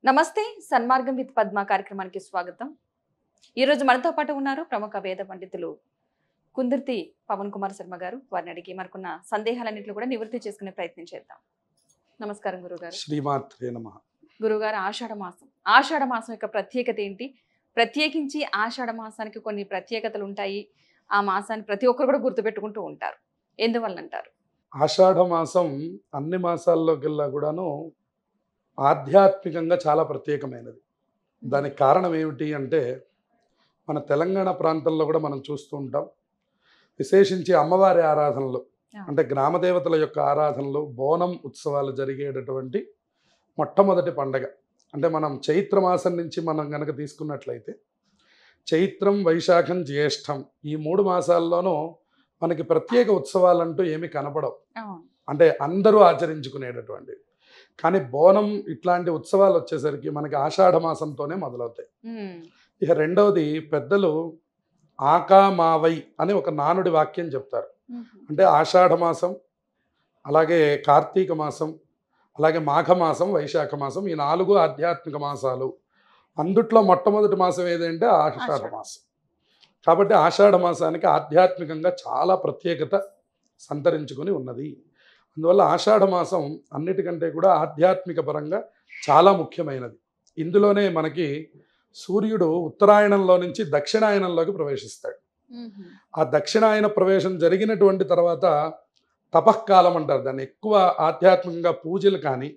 నమస్తే సన్మార్గం విత్ పద్మ కార్యక్రమానికి స్వాగతం. ఈ రోజు మనతో పాటు ఉన్నారు ప్రముఖ వేద పండితులు కుందుర్తి పవన్ కుమార్ శర్మ గారు. వారిని అడిగి మనకున్న సందేహాలన్నింటినీ కూడా నివృత్తి చేసుకునే ప్రయత్నం చేద్దాం. నమస్కారం గురుగారు. శ్రీమాత్రే నమః. గురుగారు, ఆషాఢ మాసం యొక్క ప్రత్యేకత ఏంటి? ప్రత్యేకించి ఆషాఢ మాసానికి కొన్ని ప్రత్యేకతలు ఉంటాయి. ఆ మాసాన్ని ప్రతి ఒక్కరు కూడా గుర్తుపెట్టుకుంటూ ఉంటారు. ఎందువల్ల అంటారు? ఆషాఢ మాసం అన్ని మాసాల్లోకెల్లా కూడాను ఆధ్యాత్మికంగా చాలా ప్రత్యేకమైనది. దానికి కారణం ఏమిటి అంటే, మన తెలంగాణ ప్రాంతంలో కూడా మనం చూస్తూ ఉంటాం. విశేషించి అమ్మవారి ఆరాధనలు, అంటే గ్రామదేవతల యొక్క ఆరాధనలు, బోనం ఉత్సవాలు జరిగేటటువంటి మొట్టమొదటి పండగ. అంటే మనం చైత్ర మాసం నుంచి మనం కనుక తీసుకున్నట్లయితే, చైత్రం, వైశాఖం, జ్యేష్టం ఈ 3 మాసాల్లోనూ మనకి ప్రత్యేక ఉత్సవాలంటూ ఏమీ కనపడవు. అంటే అందరూ ఆచరించుకునేటటువంటి. కానీ బోనం ఇట్లాంటి ఉత్సవాలు వచ్చేసరికి మనకి ఆషాఢ మాసంతోనే మొదలవుతాయి. ఇక రెండవది, పెద్దలు ఆకామావై అని ఒక నానుడి వాక్యం చెప్తారు. అంటే ఆషాఢ మాసం, అలాగే కార్తీక మాసం, అలాగే మాఘమాసం, వైశాఖ మాసం, ఈ 4 ఆధ్యాత్మిక మాసాలు. అందుట్లో మొట్టమొదటి మాసం ఏదంటే ఆషాఢ మాసం. కాబట్టి ఆషాఢ మాసానికి ఆధ్యాత్మికంగా చాలా ప్రత్యేకత సంతరించుకొని ఉన్నది. అందువల్ల ఆషాఢ మాసం అన్నిటికంటే కూడా ఆధ్యాత్మిక పరంగా చాలా ముఖ్యమైనది. ఇందులోనే మనకి సూర్యుడు ఉత్తరాయణంలో నుంచి దక్షిణాయనంలోకి ప్రవేశిస్తాడు. ఆ దక్షిణాయన ప్రవేశం జరిగినటువంటి తర్వాత తపఃకాలం అంటారు దాన్ని. ఎక్కువ ఆధ్యాత్మికంగా పూజలు కానీ,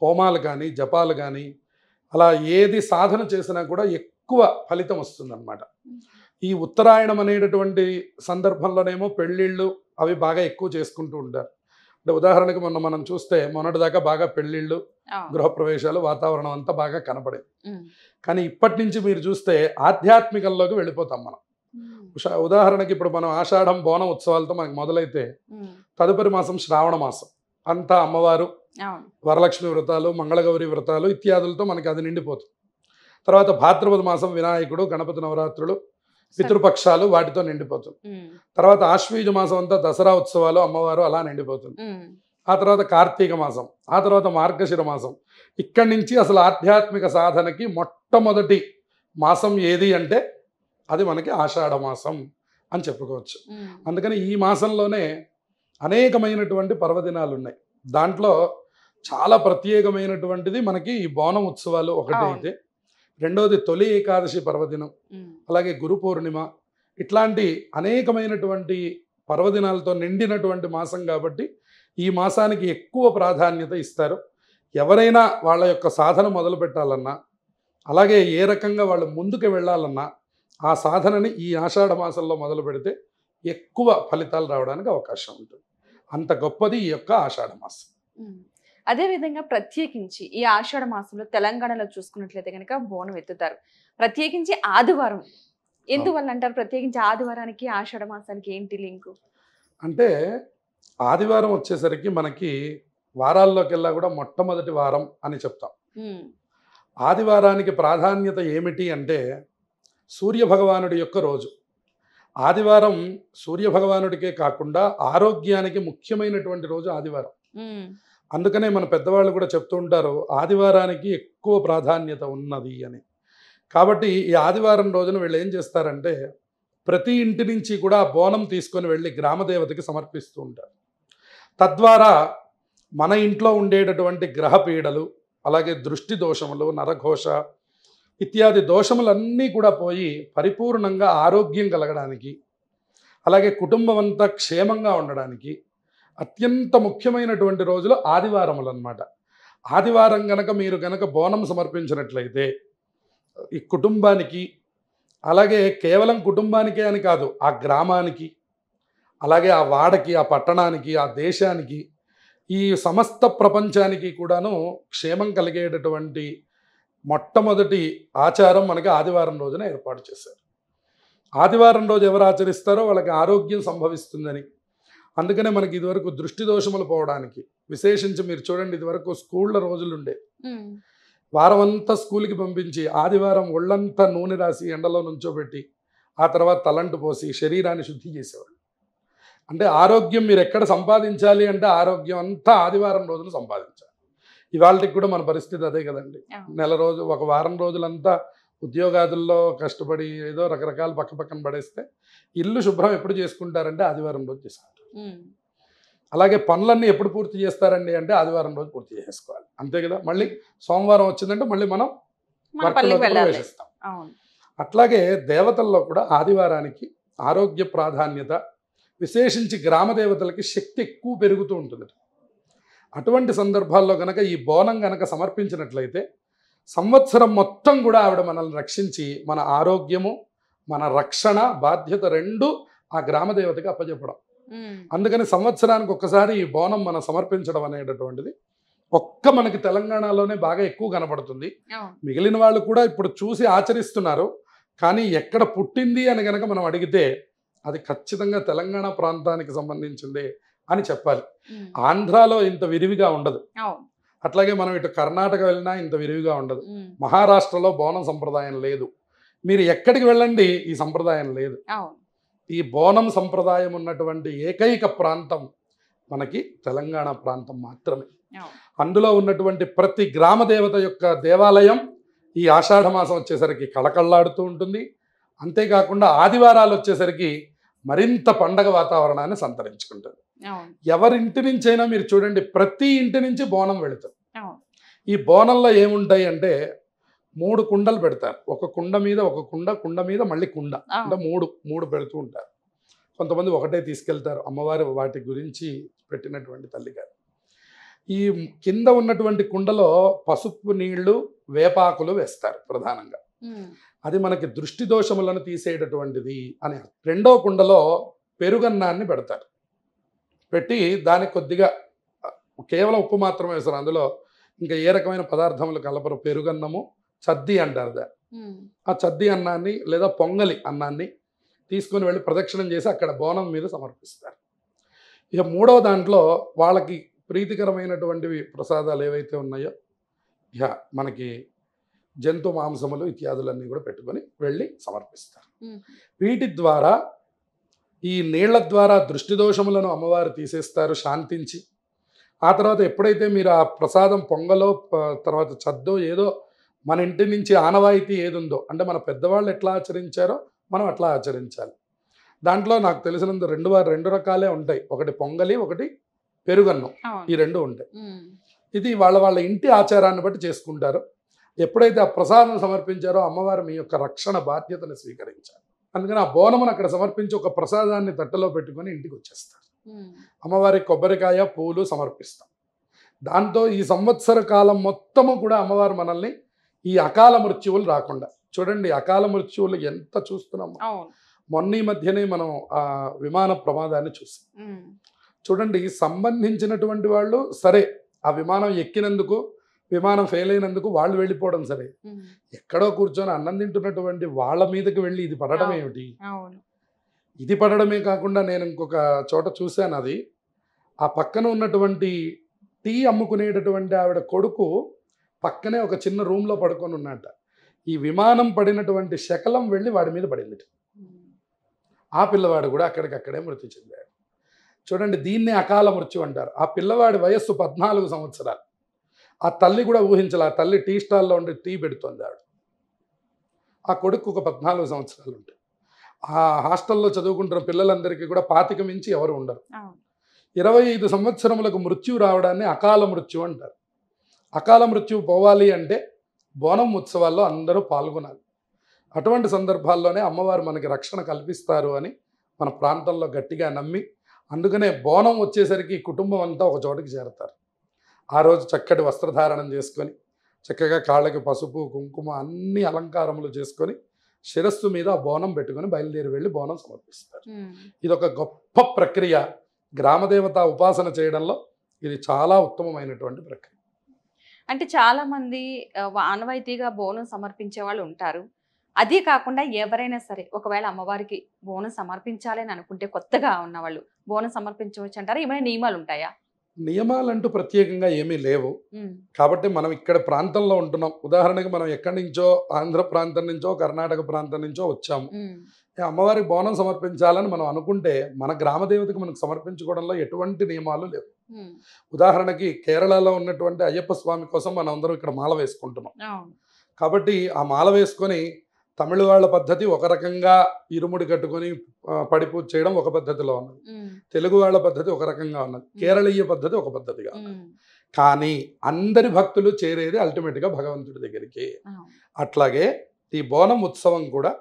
హోమాలు కానీ, జపాలు కానీ, అలా ఏది సాధన చేసినా కూడా ఎక్కువ ఫలితం వస్తుందన్నమాట. ఈ ఉత్తరాయణం అనేటటువంటి సందర్భంలోనేమో పెళ్ళిళ్ళు అవి బాగా ఎక్కువ చేసుకుంటూ ఉంటారు. అంటే ఉదాహరణకు మనం చూస్తే మొన్నటిదాకా బాగా పెళ్ళిళ్ళు, గృహప్రవేశాలు, వాతావరణం అంతా బాగా కనపడేది. కానీ ఇప్పటి నుంచి మీరు చూస్తే ఆధ్యాత్మికంలోకి వెళ్ళిపోతాం మనం. ఉదాహరణకి ఇప్పుడు మనం ఆషాఢం బోనం ఉత్సవాలతో మనకి మొదలైతే, తదుపరి మాసం శ్రావణ మాసం అంతా అమ్మవారు, వరలక్ష్మి వ్రతాలు, మంగళగౌరి వ్రతాలు ఇత్యాదులతో మనకి అది నిండిపోతుంది. తర్వాత భాద్రపద మాసం వినాయకుడు, గణపతి నవరాత్రులు, పితృపక్షాలు వాటితో నిండిపోతుంది. తర్వాత ఆశ్వీజ మాసం అంతా దసరా ఉత్సవాలు, అమ్మవారు అలా నిండిపోతుంది. ఆ తర్వాత కార్తీక మాసం, ఆ తర్వాత మార్గశిర మాసం. ఇక్కడి నుంచి అసలు ఆధ్యాత్మిక సాధనకి మొట్టమొదటి మాసం ఏది అంటే అది మనకి ఆషాఢ మాసం అని చెప్పుకోవచ్చు. అందుకని ఈ మాసంలోనే అనేకమైనటువంటి పర్వదినాలు ఉన్నాయి. దాంట్లో చాలా ప్రత్యేకమైనటువంటిది మనకి ఈ బోనం ఉత్సవాలు ఒకటి అయితే, రెండవది తొలి ఏకాదశి పర్వదినం, అలాగే గురు పూర్ణిమ, ఇట్లాంటి అనేకమైనటువంటి పర్వదినాలతో నిండినటువంటి మాసం కాబట్టి ఈ మాసానికి ఎక్కువ ప్రాధాన్యత ఇస్తారు. ఎవరైనా వాళ్ళ యొక్క సాధన మొదలు పెట్టాలన్నా, అలాగే ఏ రకంగా వాళ్ళు ముందుకు వెళ్ళాలన్నా ఆ సాధనని ఈ ఆషాఢ మాసంలో మొదలు పెడితే ఎక్కువ ఫలితాలు రావడానికి అవకాశం ఉంటుంది. అంత గొప్పది ఈ యొక్క ఆషాఢ మాసం. అదేవిధంగా ప్రత్యేకించి ఈ ఆషాఢ మాసంలో తెలంగాణలో చూసుకున్నట్లయితే కనుక బోనం ఎత్తుతారు. ప్రత్యేకించి ఆదివారం ఎందువల్ల అంటారు? ప్రత్యేకించి ఆదివారానికి ఆషాఢ మాసానికి ఏంటి లింకు? అంటే ఆదివారం వచ్చేసరికి మనకి వారాల్లోకెల్లా కూడా మొట్టమొదటి వారం అని చెప్తాం. ఆదివారానికి ప్రాధాన్యత ఏమిటి అంటే, సూర్యభగవానుడి యొక్క రోజు. ఆదివారం సూర్యభగవానుడికే కాకుండా ఆరోగ్యానికి ముఖ్యమైనటువంటి రోజు ఆదివారం. అందుకనే మన పెద్దవాళ్ళు కూడా చెప్తూ ఉంటారు ఆదివారానికి ఎక్కువ ప్రాధాన్యత ఉన్నది అని. కాబట్టి ఈ ఆదివారం రోజున వీళ్ళు ఏం చేస్తారంటే, ప్రతి ఇంటి నుంచి కూడా బోనం తీసుకొని వెళ్ళి గ్రామదేవతకి సమర్పిస్తూ ఉంటారు. తద్వారా మన ఇంట్లో ఉండేటటువంటి గ్రహపీడలు, అలాగే దృష్టి దోషములు, నరఘోష ఇత్యాది దోషములన్నీ కూడా పోయి పరిపూర్ణంగా ఆరోగ్యం కలగడానికి, అలాగే కుటుంబం అంతా క్షేమంగా ఉండడానికి అత్యంత ముఖ్యమైనటువంటి రోజులు ఆదివారములు అన్నమాట. ఆదివారం మీరు గనక బోనం సమర్పించినట్లయితే ఈ కుటుంబానికి, అలాగే కేవలం కుటుంబానికే అని కాదు, ఆ గ్రామానికి, అలాగే ఆ వాడకి, ఆ పట్టణానికి, ఆ దేశానికి, ఈ సమస్త ప్రపంచానికి కూడాను క్షేమం కలిగేటటువంటి మొట్టమొదటి ఆచారం మనకి ఆదివారం రోజున ఏర్పాటు చేశారు. ఆదివారం రోజు ఎవరు ఆచరిస్తారో వాళ్ళకి ఆరోగ్యం సంభవిస్తుందని. అందుకనే మనకి ఇదివరకు దృష్టి దోషములు పోవడానికి, విశేషించి మీరు చూడండి, ఇదివరకు స్కూళ్ళ రోజులుండే, వారం అంతా స్కూల్కి పంపించి ఆదివారం ఒళ్ళంతా నూనె రాసి ఎండలో నుంచోబెట్టి ఆ తర్వాత తలంటు పోసి శరీరాన్ని శుద్ధి చేసేవాళ్ళు. అంటే ఆరోగ్యం మీరు ఎక్కడ సంపాదించాలి అంటే ఆరోగ్యం అంతా ఆదివారం రోజున సంపాదించాలి. ఇవాళకి కూడా మన పరిస్థితి అదే కదండి. అవును. నెల రోజు ఒక వారం రోజులంతా ఉద్యోగాదుల్లో కష్టపడి ఏదో రకరకాల పక్కన పడేస్తే ఇల్లు శుభ్రం ఎప్పుడు చేసుకుంటారంటే ఆదివారం రోజు చేసుకుంటారు. అలాగే పనులన్నీ ఎప్పుడు పూర్తి చేస్తారండి అంటే ఆదివారం రోజు పూర్తి చేసుకోవాలి, అంతే కదా. మళ్ళీ సోమవారం వచ్చిందంటే మళ్ళీ మనం మన వర్క్లోకి పల్లెకి వెళ్ళాలి. ప్రవేశిస్తాం. అవును. అట్లాగే దేవతల్లో కూడా ఆదివారానికి ఆరోగ్య ప్రాధాన్యత, విశేషించి గ్రామ దేవతలకి శక్తి ఎక్కువ పెరుగుతూ ఉంటుంది. అటువంటి సందర్భాల్లో కనుక ఈ బోనం కనుక సమర్పించినట్లయితే సంవత్సరం మొత్తం కూడా ఆవిడ మనల్ని రక్షించి మన ఆరోగ్యము, మన రక్షణ బాధ్యత రెండు ఆ గ్రామ దేవతకి అప్పచెప్పడం. అందుకని సంవత్సరానికి ఒక్కసారి ఈ బోనం మనం సమర్పించడం అనేటటువంటిది మనకి తెలంగాణలోనే బాగా ఎక్కువ కనపడుతుంది. మిగిలిన వాళ్ళు కూడా ఇప్పుడు చూసి ఆచరిస్తున్నారు. కానీ ఎక్కడ పుట్టింది అని కనుక మనం అడిగితే అది ఖచ్చితంగా తెలంగాణ ప్రాంతానికి సంబంధించిందే అని చెప్పాలి. ఆంధ్రాలో ఇంత విరివిగా ఉండదు, అట్లాగే మనం ఇటు కర్ణాటక వెళ్ళినా ఇంత విరివిగా ఉండదు. మహారాష్ట్రలో బోనం సంప్రదాయం లేదు. మీరు ఎక్కడికి వెళ్ళండి ఈ సంప్రదాయం లేదు. ఈ బోనం సంప్రదాయం ఉన్నటువంటి ఏకైక ప్రాంతం మనకి తెలంగాణ ప్రాంతం మాత్రమే. అందులో ఉన్నటువంటి ప్రతి గ్రామ దేవత యొక్క దేవాలయం ఈ ఆషాఢ మాసం వచ్చేసరికి కళకళలాడుతూ ఉంటుంది. అంతేకాకుండా ఆదివారాలు వచ్చేసరికి మరింత పండగ వాతావరణాన్ని సంతరించుకుంటుంది. ఎవరింటి నుంచైనా మీరు చూడండి, ప్రతి ఇంటి నుంచి బోనం వెళుతుంది. ఈ బోనంలో ఏముంటాయి అంటే 3 కుండలు పెడతారు. ఒక కుండ మీద ఒక కుండ మీద మళ్ళీ కుండ, అంటే మూడు పెడుతూ ఉంటారు. కొంతమంది ఒకటే తీసుకెళ్తారు. అమ్మవారు వాటి గురించి పెట్టినటువంటి తల్లిగారు. ఈ కింద ఉన్నటువంటి కుండలో పసుపు నీళ్లు, వేపాకులు వేస్తారు ప్రధానంగా. అది మనకి దృష్టి దోషములను తీసేటటువంటిది అని. రెండో కుండలో పెరుగన్నాన్ని పెడతారు. పెట్టి దానికి కొద్దిగా కేవలం ఉప్పు మాత్రమే వేస్తారు. అందులో ఇంకా ఏ రకమైన పదార్థములు కలపరు. పెరుగన్నము, చద్ది అంటారు దాన్ని. ఆ చద్ది అన్నాన్ని లేదా పొంగలి అన్నాన్ని తీసుకొని వెళ్ళి ప్రదక్షిణం చేసి అక్కడ బోనం మీద సమర్పిస్తారు. ఇక మూడవ దాంట్లో వాళ్ళకి ప్రీతికరమైనటువంటివి ప్రసాదాలు ఏవైతే ఉన్నాయో, ఇక మనకి జంతు మాంసములు ఇత్యాదులన్నీ కూడా పెట్టుకొని వెళ్ళి సమర్పిస్తారు. వీటి ద్వారా ఈ నీళ్ల ద్వారా దృష్టి దోషములను అమ్మవారు తీసేస్తారు శాంతించి. ఆ తర్వాత ఎప్పుడైతే మీరు ఆ ప్రసాదం పొంగలో తర్వాత చద్దో ఏదో మన ఇంటి నుంచి ఆనవాయితీ ఏది ఉందో, అంటే మన పెద్దవాళ్ళు ఎట్లా ఆచరించారో మనం అట్లా ఆచరించాలి. దాంట్లో నాకు తెలిసినంత రెండు రకాలే ఉంటాయి. ఒకటి పొంగలి, ఒకటి పెరుగన్నం, ఈ రెండు ఉంటాయి. ఇది వాళ్ళ ఇంటి ఆచారాన్ని బట్టి చేసుకుంటారు. ఎప్పుడైతే ఆ ప్రసాదం సమర్పించారో అమ్మవారు మీ యొక్క రక్షణ బాధ్యతను స్వీకరించారు. అందుకని ఆ బోనమును అక్కడ సమర్పించి ఒక ప్రసాదాన్ని తట్టలో పెట్టుకొని ఇంటికి వచ్చేస్తారు. అమ్మవారికి కొబ్బరికాయ, పూలు సమర్పిస్తాం. దాంతో ఈ సంవత్సర కాలం మొత్తము కూడా అమ్మవారు మనల్ని ఈ అకాల మృత్యువులు రాకుండా చూడండి. అకాల మృత్యువులు ఎంత చూస్తున్నాము. మొన్న ఈ మధ్యనే మనం ఆ విమాన ప్రమాదాన్ని చూసాం. చూడండి, సంబంధించినటువంటి వాళ్ళు సరే, ఆ విమానం ఎక్కినందుకు, విమానం ఫెయిల్ అయినందుకు వాళ్ళు వెళ్ళిపోవడం సరే, ఎక్కడో కూర్చొని అన్నం తింటున్నటువంటి వాళ్ళ మీదకి వెళ్ళి ఇది పడడం ఏమిటి? ఇది పడడమే కాకుండా నేను ఇంకొక చోట చూశాను. అది ఆ పక్కన ఉన్నటువంటి టీ అమ్ముకునేటటువంటి ఆవిడ కొడుకు పక్కనే ఒక చిన్న రూమ్లో పడుకొని ఉన్నట్ట. ఈ విమానం పడినటువంటి శకలం వెళ్ళి వాడి మీద పడింది. ఆ పిల్లవాడు కూడా అక్కడికక్కడే మృతి చెందాడు. చూడండి, దీన్నే అకాల మృత్యు అంటారు. ఆ పిల్లవాడి వయస్సు 14 సంవత్సరాలు. ఆ తల్లి కూడా ఊహించాలి. ఆ తల్లి టీ స్టాల్లో ఉండి టీ పెడుతుంది ఆవిడ. ఆ కొడుకు ఒక 14 సంవత్సరాలు ఉంటాయి. ఆ హాస్టల్లో చదువుకుంటున్న పిల్లలందరికీ కూడా 25 మించి ఎవరు ఉండరు. 25 సంవత్సరములకు మృత్యు రావడాన్ని అకాల మృత్యు అంటారు. అకాల మృత్యు పోవాలి అంటే బోనం ఉత్సవాల్లో అందరూ పాల్గొనాలి. అటువంటి సందర్భాల్లోనే అమ్మవారు మనకి రక్షణ కల్పిస్తారు అని మన ప్రాంతంలో గట్టిగా నమ్మి, అందుకనే బోనం వచ్చేసరికి కుటుంబం అంతా ఒక చోటికి చేరతారు. ఆ రోజు చక్కటి వస్త్రధారణం చేసుకొని, చక్కగా కాళ్ళకి పసుపు, కుంకుమ అన్ని అలంకారములు చేసుకొని, శిరస్సు మీద ఆ బోనం పెట్టుకొని బయలుదేరి వెళ్ళి బోనం సమర్పిస్తారు. ఇది ఒక గొప్ప ప్రక్రియ. గ్రామదేవత ఉపాసన చేయడంలో ఇది చాలా ఉత్తమమైనటువంటి ప్రక్రియ. అంటే చాలా మంది ఆనవాయితీగా బోనం సమర్పించే వాళ్ళు ఉంటారు. అదే కాకుండా ఎవరైనా సరే ఒకవేళ అమ్మవారికి బోనం సమర్పించాలి అని అనుకుంటే, కొత్తగా ఉన్నవాళ్ళు బోనం సమర్పించవచ్చు అంటారా? ఏమైనా నియమాలు ఉంటాయా? నియమాలంటూ ప్రత్యేకంగా ఏమీ లేవు. కాబట్టి మనం ఇక్కడ ప్రాంతంలో ఉంటున్నాం. ఉదాహరణకి మనం ఎక్కడి నుంచో, ఆంధ్ర ప్రాంతం నుంచో, కర్ణాటక ప్రాంతం నుంచో వచ్చాము. అమ్మవారికి బోనం సమర్పించాలని మనం అనుకుంటే మన గ్రామ దేవతకి మనకు సమర్పించుకోవడంలో ఎటువంటి నియమాలు లేవు. ఉదాహరణకి కేరళలో ఉన్నటువంటి అయ్యప్ప స్వామి కోసం మనం అందరం ఇక్కడ మాల వేసుకుంటున్నాం. కాబట్టి ఆ మాల వేసుకొని తమిళ వాళ్ళ పద్ధతి ఒక రకంగా ఇరుముడి కట్టుకొని పడి పూజ చేయడం ఒక పద్ధతిలో ఉన్నది, తెలుగు వాళ్ళ పద్ధతి ఒక రకంగా ఉన్నది, కేరళీయ పద్ధతి ఒక పద్ధతిగా ఉన్నది. కానీ అందరి భక్తులు చేరేది అల్టిమేట్గా భగవంతుడి దగ్గరికి. అట్లాగే ఈ బోనం ఉత్సవం కూడా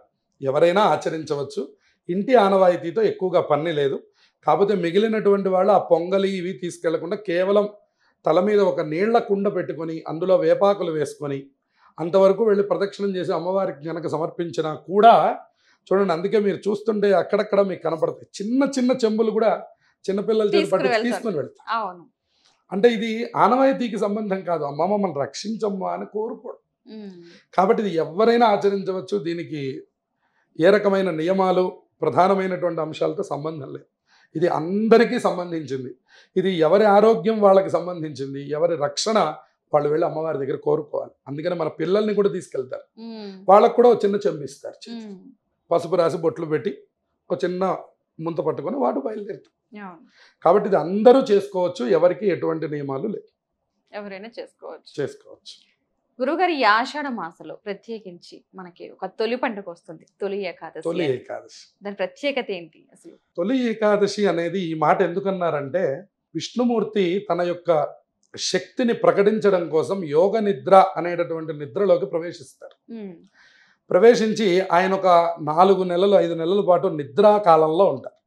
ఎవరైనా ఆచరించవచ్చు. ఇంటి ఆనవాయితీతో ఎక్కువగా పని లేదు. కాకపోతే మిగిలినటువంటి వాళ్ళు ఆ పొంగలి ఇవి తీసుకెళ్లకుండా కేవలం తల మీద ఒక నీళ్ల కుండ పెట్టుకొని అందులో వేపాకులు వేసుకొని అంతవరకు వెళ్ళి ప్రదక్షిణం చేసి అమ్మవారికి కనుక సమర్పించినా కూడా చూడండి, అందుకే మీరు చూస్తుంటే అక్కడక్కడ మీకు కనపడతాయి చిన్న చిన్న చెంబులు కూడా చిన్నపిల్లలు తీసుకొని వెళ్తారు. అంటే ఇది ఆనవాయితీకి సంబంధం కాదు, అమ్మ మమ్మల్ని రక్షించమ్మా అని కోరుకోవడం. కాబట్టి ఇది ఎవరైనా ఆచరించవచ్చు. దీనికి ఏ రకమైన నియమాలు ప్రధానమైనటువంటి అంశాలతో సంబంధం లేదు. ఇది అందరికీ సంబంధించింది. ఇది ఎవరి ఆరోగ్యం వాళ్ళకి సంబంధించింది, ఎవరి రక్షణ వాళ్ళు వెళ్ళి అమ్మవారి దగ్గర కోరుకోవాలి. అందుకని మన పిల్లల్ని కూడా తీసుకెళ్తారు, వాళ్ళకు కూడా ఒక చిన్న చెంపిస్తారు, పసుపు రాసి బొట్లు పెట్టి ఒక చిన్న ముంత పట్టుకొని వాడు బయలుదేరుతారు. కాబట్టి ఇది అందరూ చేసుకోవచ్చు, ఎవరికి ఎటువంటి నియమాలు లేవు, ఎవరైనా చేసుకోవచ్చు. గురుగారు, ఈ ఆషాఢ మాసంలో ప్రత్యేకించి మనకి ఒక తొలి పండుగ వస్తుంది, తొలి ఏకాదశి. దాని ప్రత్యేకత ఏంటి అసలు? తొలి ఏకాదశి అనేది ఈ మాట ఎందుకన్నారంటే, విష్ణుమూర్తి తన యొక్క శక్తిని ప్రకటించడం కోసం యోగ నిద్ర అనేటటువంటి నిద్రలోకి ప్రవేశిస్తారు. ప్రవేశించి ఆయన ఒక 4 నెలలు 5 నెలల పాటు నిద్రా కాలంలో ఉంటారు.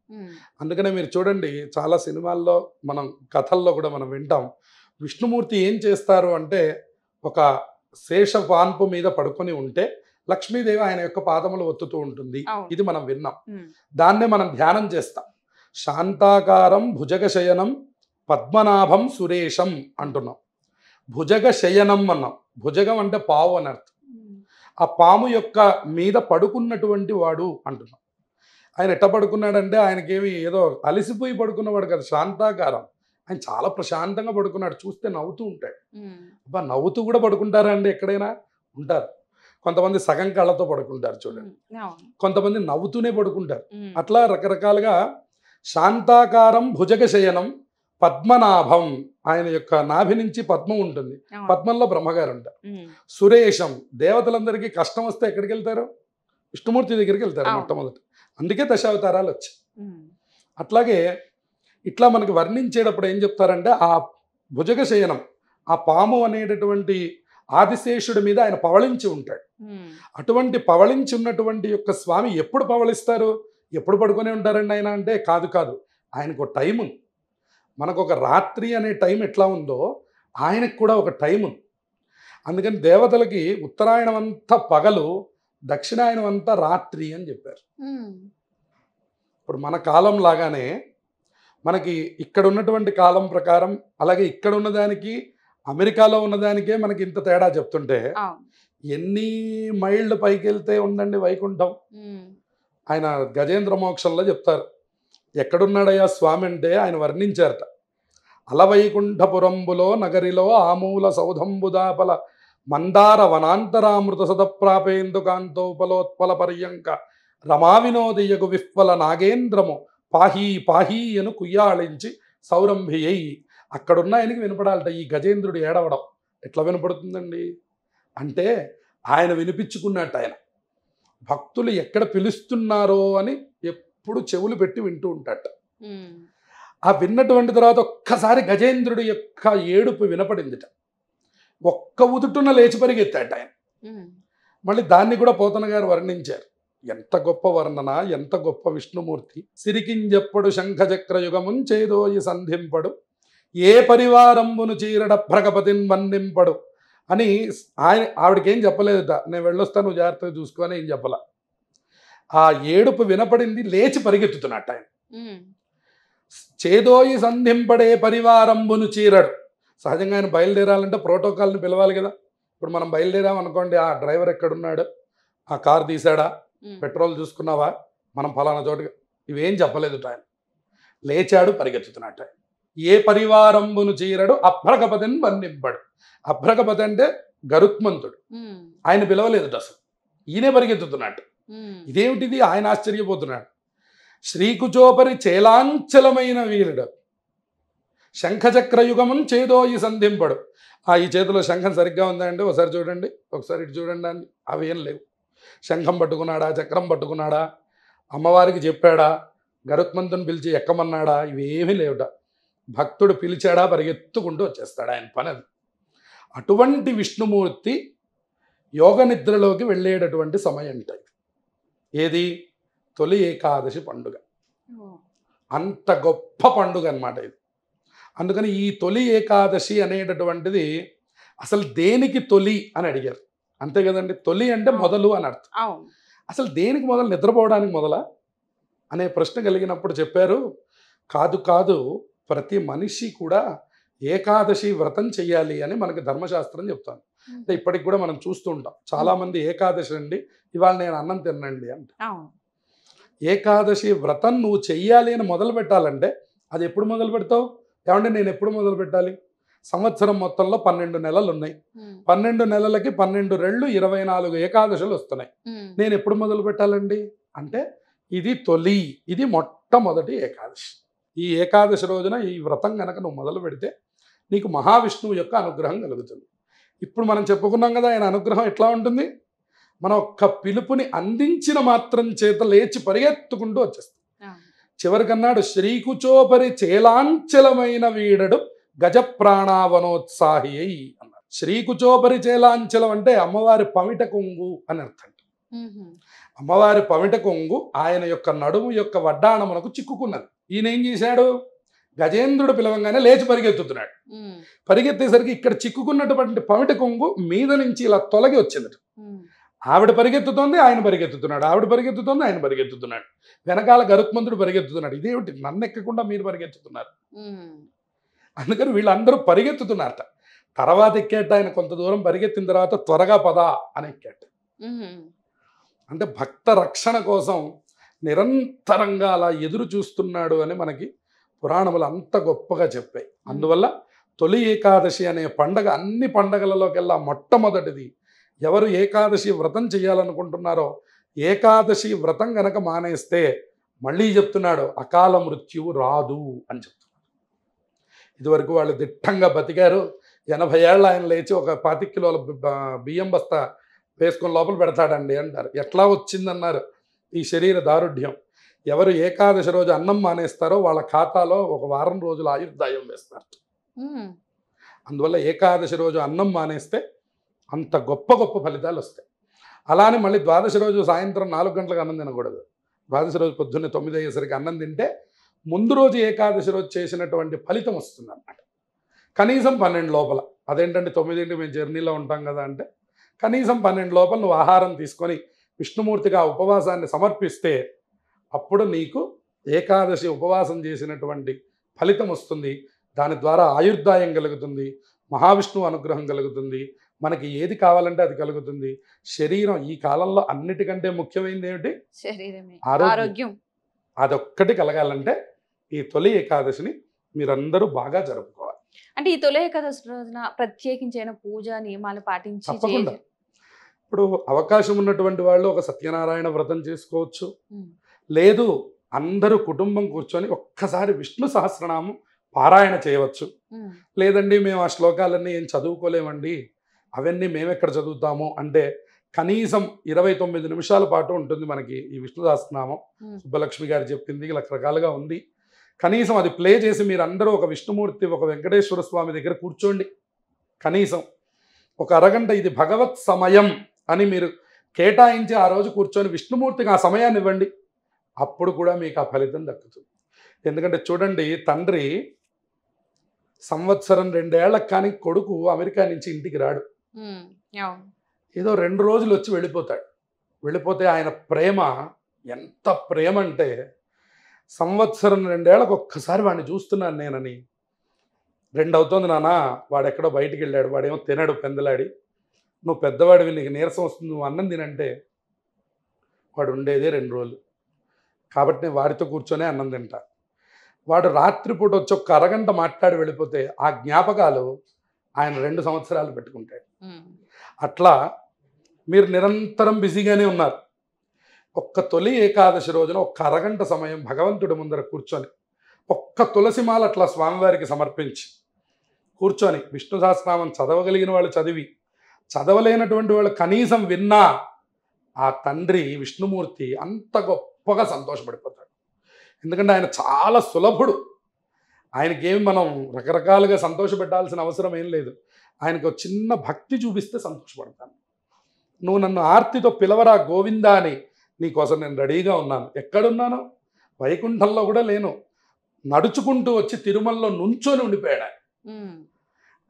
అందుకనే మీరు చూడండి, చాలా సినిమాల్లో మనం కథల్లో కూడా మనం వింటాం, విష్ణుమూర్తి ఏం చేస్తారు అంటే ఒక శేషపాన్పు మీద పడుకొని ఉంటే లక్ష్మీదేవి ఆయన యొక్క పాదములు ఒత్తుతూ ఉంటుంది. ఇది మనం విన్నాం, దాన్నే మనం ధ్యానం చేస్తాం. శాంతాకారం భుజగ శయనం పద్మనాభం సురేషం అంటున్నాం. భుజగ శయనం అన్నాం. భుజగం అంటే పావు అని అర్థం. ఆ పాము యొక్క మీద పడుకున్నటువంటి వాడు అంటున్నాం. ఆయన ఎట్ట పడుకున్నాడంటే ఆయనకేమి ఏదో అలసిపోయి పడుకున్నవాడు కదా, శాంతాకారం. ఆయన చాలా ప్రశాంతంగా పడుకున్నాడు, చూస్తే నవ్వుతూ ఉంటాడు. అబ్బా, నవ్వుతూ కూడా పడుకుంటారా అండి? ఎక్కడైనా ఉంటారు. కొంతమంది సగం కళ్ళతో పడుకుంటారు చూడండి, కొంతమంది నవ్వుతూనే పడుకుంటారు. అట్లా రకరకాలుగా శాంతాకారం భుజగ శయనం పద్మనాభం, ఆయన యొక్క నాభి నుంచి పద్మం ఉంటుంది, పద్మంలో బ్రహ్మగారు ఉంటారు. సురేషం, దేవతలందరికీ కష్టం వస్తే ఎక్కడికి వెళ్తారు? విష్ణుమూర్తి దగ్గరికి వెళ్తారు మొట్టమొదటి. అందుకే దశావతారాలు వచ్చాయి. అట్లాగే ఇట్లా మనకి వర్ణించేటప్పుడు ఏం చెప్తారంటే, ఆ భుజగ శయనం, ఆ పాము అనేటటువంటి ఆదిశేషుడి మీద ఆయన పవళించి ఉంటాడు. అటువంటి పవళించి ఉన్నటువంటి యొక్క స్వామి ఎప్పుడు పవళిస్తారు, ఎప్పుడు పడుకొని ఉంటారండి ఆయన అంటే, కాదు, ఆయనకు ఒక టైం ఉంది. మనకు ఒక రాత్రి అనే టైం ఎట్లా ఉందో ఆయనకు కూడా ఒక టైం ఉంది. అందుకని దేవతలకి ఉత్తరాయణం అంతా పగలు, దక్షిణాయనం అంతా రాత్రి అని చెప్పారు. ఇప్పుడు మన కాలం లాగానే మనకి ఇక్కడ ఉన్నటువంటి కాలం ప్రకారం, అలాగే ఇక్కడ ఉన్నదానికి అమెరికాలో ఉన్నదానికే మనకి ఇంత తేడా చెప్తుంటే, ఎన్ని మైళ్ళు పైకి వెళ్తే ఉందండి వైకుంఠం. ఆయన గజేంద్ర మోక్షంలో చెప్తారు, ఎక్కడున్నాడయ్యా స్వామి అంటే ఆయన వర్ణించారట. అలవైకుంఠపురంబులో నగరిలో ఆమూల సౌధంబుదాపల మందార వనాంతరామృత సదప్రాపేందు కాంతోపలోత్పల పర్యంక రమా వినోదయగు విఫ్వల నాగేంద్రము పాహీ పాహీ అను కుయ్యాళించి సౌరంభియ్యి. అక్కడున్న ఆయనకి వినపడాలట ఈ గజేంద్రుడు ఏడవడం. ఎట్లా వినపడుతుందండి అంటే, ఆయన వినిపించుకున్నట్టు ఆయన భక్తులు ఎక్కడ పిలుస్తున్నారో అని ఎప్పుడు చెవులు పెట్టి వింటూ ఉంటాట. ఆ విన్నటువంటి తర్వాత ఒక్కసారి గజేంద్రుడి యొక్క ఏడుపు వినపడిందిట. ఒక్క ఉదుటున లేచి పరిగెత్తాట ఆయన. మళ్ళీ దాన్ని కూడా పోతన గారు వర్ణించారు. ఎంత గొప్ప వర్ణన, ఎంత గొప్ప విష్ణుమూర్తి. సిరికింజెప్పడు శంఖచక్ర యుగముంచేదోయి సంధింపడు, ఏ పరివారంబును చీరడ భ్రగపతిన్ వన్నింపడు అని ఆవిడకేం చెప్పలేదుట, నేను వెళ్ళొస్తాను నువ్వు జాగ్రత్తగా చూసుకొని ఏం చెప్పలా. ఆ ఏడుపు వినపడింది, లేచి పరిగెత్తుతున్నట్టు ఆయన. చేదోయి సంధింపడే పరివారంబును చీరడు. సహజంగా ఆయన బయలుదేరాలంటే ప్రోటోకాల్ని పిలవాలి కదా. ఇప్పుడు మనం బయలుదేరాం అనుకోండి, ఆ డ్రైవర్ ఎక్కడున్నాడు, ఆ కారు తీసాడా, పెట్రోల్ చూసుకున్నావా, మనం ఫలానా చోటుగా, ఇవేం చెప్పలేదు ఆయన. లేచాడు, పరిగెత్తుతున్నట్టు. ఏ పరివారంబును చీరడు అభ్రగపతిని వన్నింపడు. అభ్రగపతి అంటే గరుత్మంతుడు. ఆయన పిలవలేదు అసలు, ఈయనే పరిగెత్తుతున్నట్టు. ఇదేమిటిది? ఆయన ఆశ్చర్యపోతున్నాడు. శ్రీకుచోపరి చేలాంచలమైన వీరుడు, శంఖచక్రయుగమున్ చేదోయి సంధింపడు. ఈ చేతిలో శంఖం సరిగ్గా ఉందా అండి? ఒకసారి చూడండి, ఒకసారి ఇటు చూడండి అని. అవేం లేవు. శంఖం పట్టుకున్నాడా, చక్రం పట్టుకున్నాడా, అమ్మవారికి చెప్పాడా, గరుత్మంతుని పిలిచి ఎక్కమన్నాడా? ఇవేమీ లేవుట. భక్తుడు పిలిచాడా, పరిగెత్తుకుంటూ వచ్చేస్తాడు. ఆయన పని అది. అటువంటి విష్ణుమూర్తి యోగ నిద్రలోకి వెళ్ళేటటువంటి సమయం ఉంటుంది. ఏది? తొలి ఏకాదశి పండుగ. అంత గొప్ప పండుగ అన్నమాట ఇది. అందుకని ఈ తొలి ఏకాదశి అనేటటువంటిది అసలు దేనికి తొలి అని అడిగారు. అంతే కదండి, తొలి అంటే మొదలు అని అర్థం. అసలు దేనికి మొదలు? నిద్రపోవడానికి మొదలా అనే ప్రశ్న కలిగినప్పుడు చెప్పారు, కాదు కాదు, ప్రతి మనిషి కూడా ఏకాదశి వ్రతం చెయ్యాలి అని మనకి ధర్మశాస్త్రం చెప్తాను. అంటే ఇప్పటికి కూడా మనం చూస్తూ ఉంటాం, చాలామంది ఏకాదశి అండి ఇవాళ నేను అన్నం తినండి అంటే. ఏకాదశి వ్రతం నువ్వు చెయ్యాలి అని మొదలు పెట్టాలంటే అది ఎప్పుడు మొదలు పెడతావు? ఏమంటే నేను ఎప్పుడు మొదలు పెట్టాలి? సంవత్సరం మొత్తంలో 12 నెలలు ఉన్నాయి. 12 నెలలకి 12 రెళ్ళు 24 ఏకాదశులు వస్తున్నాయి. నేను ఎప్పుడు మొదలు పెట్టాలండి అంటే ఇది తొలి, ఇది మొట్టమొదటి ఏకాదశి. ఈ ఏకాదశి రోజున ఈ వ్రతం కనుక నువ్వు మొదలు పెడితే నీకు మహావిష్ణువు యొక్క అనుగ్రహం కలుగుతుంది. ఇప్పుడు మనం చెప్పుకున్నాం కదా, ఆయన అనుగ్రహం ఎట్లా ఉంటుంది? మన ఒక్క పిలుపుని అందించిన మాత్రం చేత లేచి పరిగెత్తుకుంటూ వచ్చేస్తాం. చివరికన్నాడు, శ్రీకుచోపరి చేలాంచలమైన వీడడు గజప్రాణావనోత్సాహి అన్నాడు. శ్రీకుచోపరి చేలాంచలం అంటే అమ్మవారి పమిట కొంగు అని అర్థం. అమ్మవారి పమిట కొంగు ఆయన యొక్క నడుము యొక్క వడ్డాణమునకు చిక్కుకున్నది. ఈయన ఏం చేశాడు? గజేంద్రుడు పిలవంగానే లేచి పరిగెత్తుతున్నాడు. పరిగెత్తేసరికి ఇక్కడ చిక్కుకున్నటువంటి పమిట కొంగు మీద నుంచి ఇలా తొలగి వచ్చింది. ఆవిడ పరిగెత్తుతోంది, ఆయన పరిగెత్తుతున్నాడు. ఆవిడ పరిగెత్తుతోంది, ఆయన పరిగెత్తుతున్నాడు. వెనకాల గరుత్మంతుడు పరిగెత్తుతున్నాడు. ఇదేమిటి, నన్ను ఎక్కకుండా మీరు పరిగెత్తుతున్నారు? అందుకని వీళ్ళందరూ పరిగెత్తుతున్నారట. తర్వాత ఎక్కేట ఆయన కొంత దూరం పరిగెత్తిన తర్వాత త్వరగా పదా అని ఎక్కేట. అంటే భక్త రక్షణ కోసం నిరంతరంగా అలా ఎదురు చూస్తున్నాడు అని మనకి పురాణములు అంత గొప్పగా చెప్పాయి. అందువల్ల తొలి ఏకాదశి అనే పండగ అన్ని పండగలలోకెల్లా మొట్టమొదటిది. ఎవరు ఏకాదశి వ్రతం చేయాలనుకుంటున్నారో ఏకాదశి వ్రతం గనక మానేస్తే మళ్ళీ చెప్తున్నాడు అకాల మృత్యువు రాదు అని చెప్తున్నాడు. ఇదివరకు వాళ్ళు దిట్టంగా బతికారు. 80 ఏళ్ళ ఆయన లేచి ఒక 25 కిలోల బియ్యం బస్తా వేసుకొని లోపల పెడతాడండి అంటారు. ఎట్లా వచ్చిందన్నారు ఈ శరీర దారుఢ్యం? ఎవరు ఏకాదశి రోజు అన్నం మానేస్తారో వాళ్ళ ఖాతాలో ఒక వారం రోజులు ఆయుర్దాయం వేస్తారు. అందువల్ల ఏకాదశి రోజు అన్నం మానేస్తే అంత గొప్ప గొప్ప ఫలితాలు వస్తాయి. అలానే మళ్ళీ ద్వాదశి రోజు సాయంత్రం 4 గంటలకు అన్నం తినకూడదు. ద్వాదశి రోజు పొద్దున్నే 9 అయ్యేసరికి అన్నం తింటే ముందు రోజు ఏకాదశి రోజు చేసినటువంటి ఫలితం వస్తుంది అన్నమాట. కనీసం 12 లోపల. అదేంటంటే 9ంటికి మేము జర్నీలో ఉంటాం కదా అంటే కనీసం 12 లోపల నువ్వు ఆహారం తీసుకొని విష్ణుమూర్తిగా ఉపవాసాన్ని సమర్పిస్తే అప్పుడు నీకు ఏకాదశి ఉపవాసం చేసినటువంటి ఫలితం వస్తుంది. దాని ద్వారా ఆయుర్దాయం కలుగుతుంది, మహావిష్ణువు అనుగ్రహం కలుగుతుంది, మనకి ఏది కావాలంటే అది కలుగుతుంది. శరీరం ఈ కాలంలో అన్నిటికంటే ముఖ్యమైనది ఏమిటి? శరీరమే, ఆరోగ్యం. అదొక్కటి కలగాలంటే ఈ తొలి ఏకాదశిని మీరందరూ బాగా జరుపుకోవాలి. అంటే ఈ తొలి ఏకాదశి రోజున ప్రత్యేకించిన పూజ నియమాలు పాటించి తప్పకుండా. ఇప్పుడు అవకాశం ఉన్నటువంటి వాళ్ళు ఒక సత్యనారాయణ వ్రతం చేసుకోవచ్చు. లేదు అందరూ కుటుంబం కూర్చొని ఒక్కసారి విష్ణు సహస్రనామం పారాయణ చేయవచ్చు. లేదండి మేము ఆ శ్లోకాలన్నీ ఏం చదువుకోలేమండి, అవన్నీ మేమెక్కడ చదువుతాము అంటే కనీసం 29 నిమిషాల పాటు ఉంటుంది మనకి ఈ విష్ణు సహస్రనామం. సుబ్బలక్ష్మి గారు చెప్పింది రకరకాలుగా ఉంది. కనీసం అది ప్లే చేసి మీరు అందరూ ఒక విష్ణుమూర్తి, ఒక వెంకటేశ్వర స్వామి దగ్గర కూర్చోండి. కనీసం ఒక అరగంట ఇది భగవత్ సమయం అని మీరు కేటాయించి ఆ రోజు కూర్చొని విష్ణుమూర్తికి ఆ సమయాన్ని ఇవ్వండి. అప్పుడు కూడా మీకు ఆ ఫలితం దక్కుతుంది. ఎందుకంటే చూడండి, తండ్రి సంవత్సరం 2 ఏళ్లకు కానీ కొడుకు అమెరికా నుంచి ఇంటికి రాడు. ఏదో 2 రోజులు వచ్చి వెళ్ళిపోతాడు. వెళ్ళిపోతే ఆయన ప్రేమ ఎంత ప్రేమ అంటే సంవత్సరం 2 ఏళ్లకు ఒక్కసారి వాడిని చూస్తున్నాను నేనని. 2 అవుతుంది నాన్న, వాడు ఎక్కడో బయటికి వెళ్ళాడు, వాడేమో తినడు పెందలాడి, నువ్వు పెద్దవాడివి నీకు నీరసం వస్తుంది, నువ్వు అన్నం తినంటే వాడు ఉండేదే 2 రోజులు. కాబట్టి నేను వాడితో కూర్చొనే అన్నం తింటా. వాడు రాత్రిపూట వచ్చి ఒక్క అరగంట మాట్లాడి వెళ్ళిపోతే ఆ జ్ఞాపకాలు ఆయన 2 సంవత్సరాలు పెట్టుకుంటాడు. అట్లా మీరు నిరంతరం బిజీగానే ఉన్నారు. ఒక్క తొలి ఏకాదశి రోజున ఒక్క అరగంట సమయం భగవంతుడి ముందర కూర్చొని ఒక్క తులసిమాల అట్లా స్వామివారికి సమర్పించి కూర్చొని విష్ణు సహస్రనామం చదవగలిగిన వాళ్ళు చదివి, చదవలేనటువంటి వాళ్ళు కనీసం విన్నా ఆ తండ్రి విష్ణుమూర్తి అంత గొప్పగా సంతోషపడిపోతాడు. ఎందుకంటే ఆయన చాలా సులభుడు. ఆయనకేమి మనం రకరకాలుగా సంతోషపెట్టాల్సిన అవసరం ఏం లేదు. ఆయనకు చిన్న భక్తి చూపిస్తే సంతోషపడతాను. నువ్వు నన్ను ఆర్తితో పిలవరా గోవిందా అని, నీకోసం నేను రెడీగా ఉన్నాను. ఎక్కడున్నాను? వైకుంఠంలో కూడా లేను. నడుచుకుంటూ వచ్చి తిరుమలలో నుంచొని ఉండిపోయాడు ఆయన.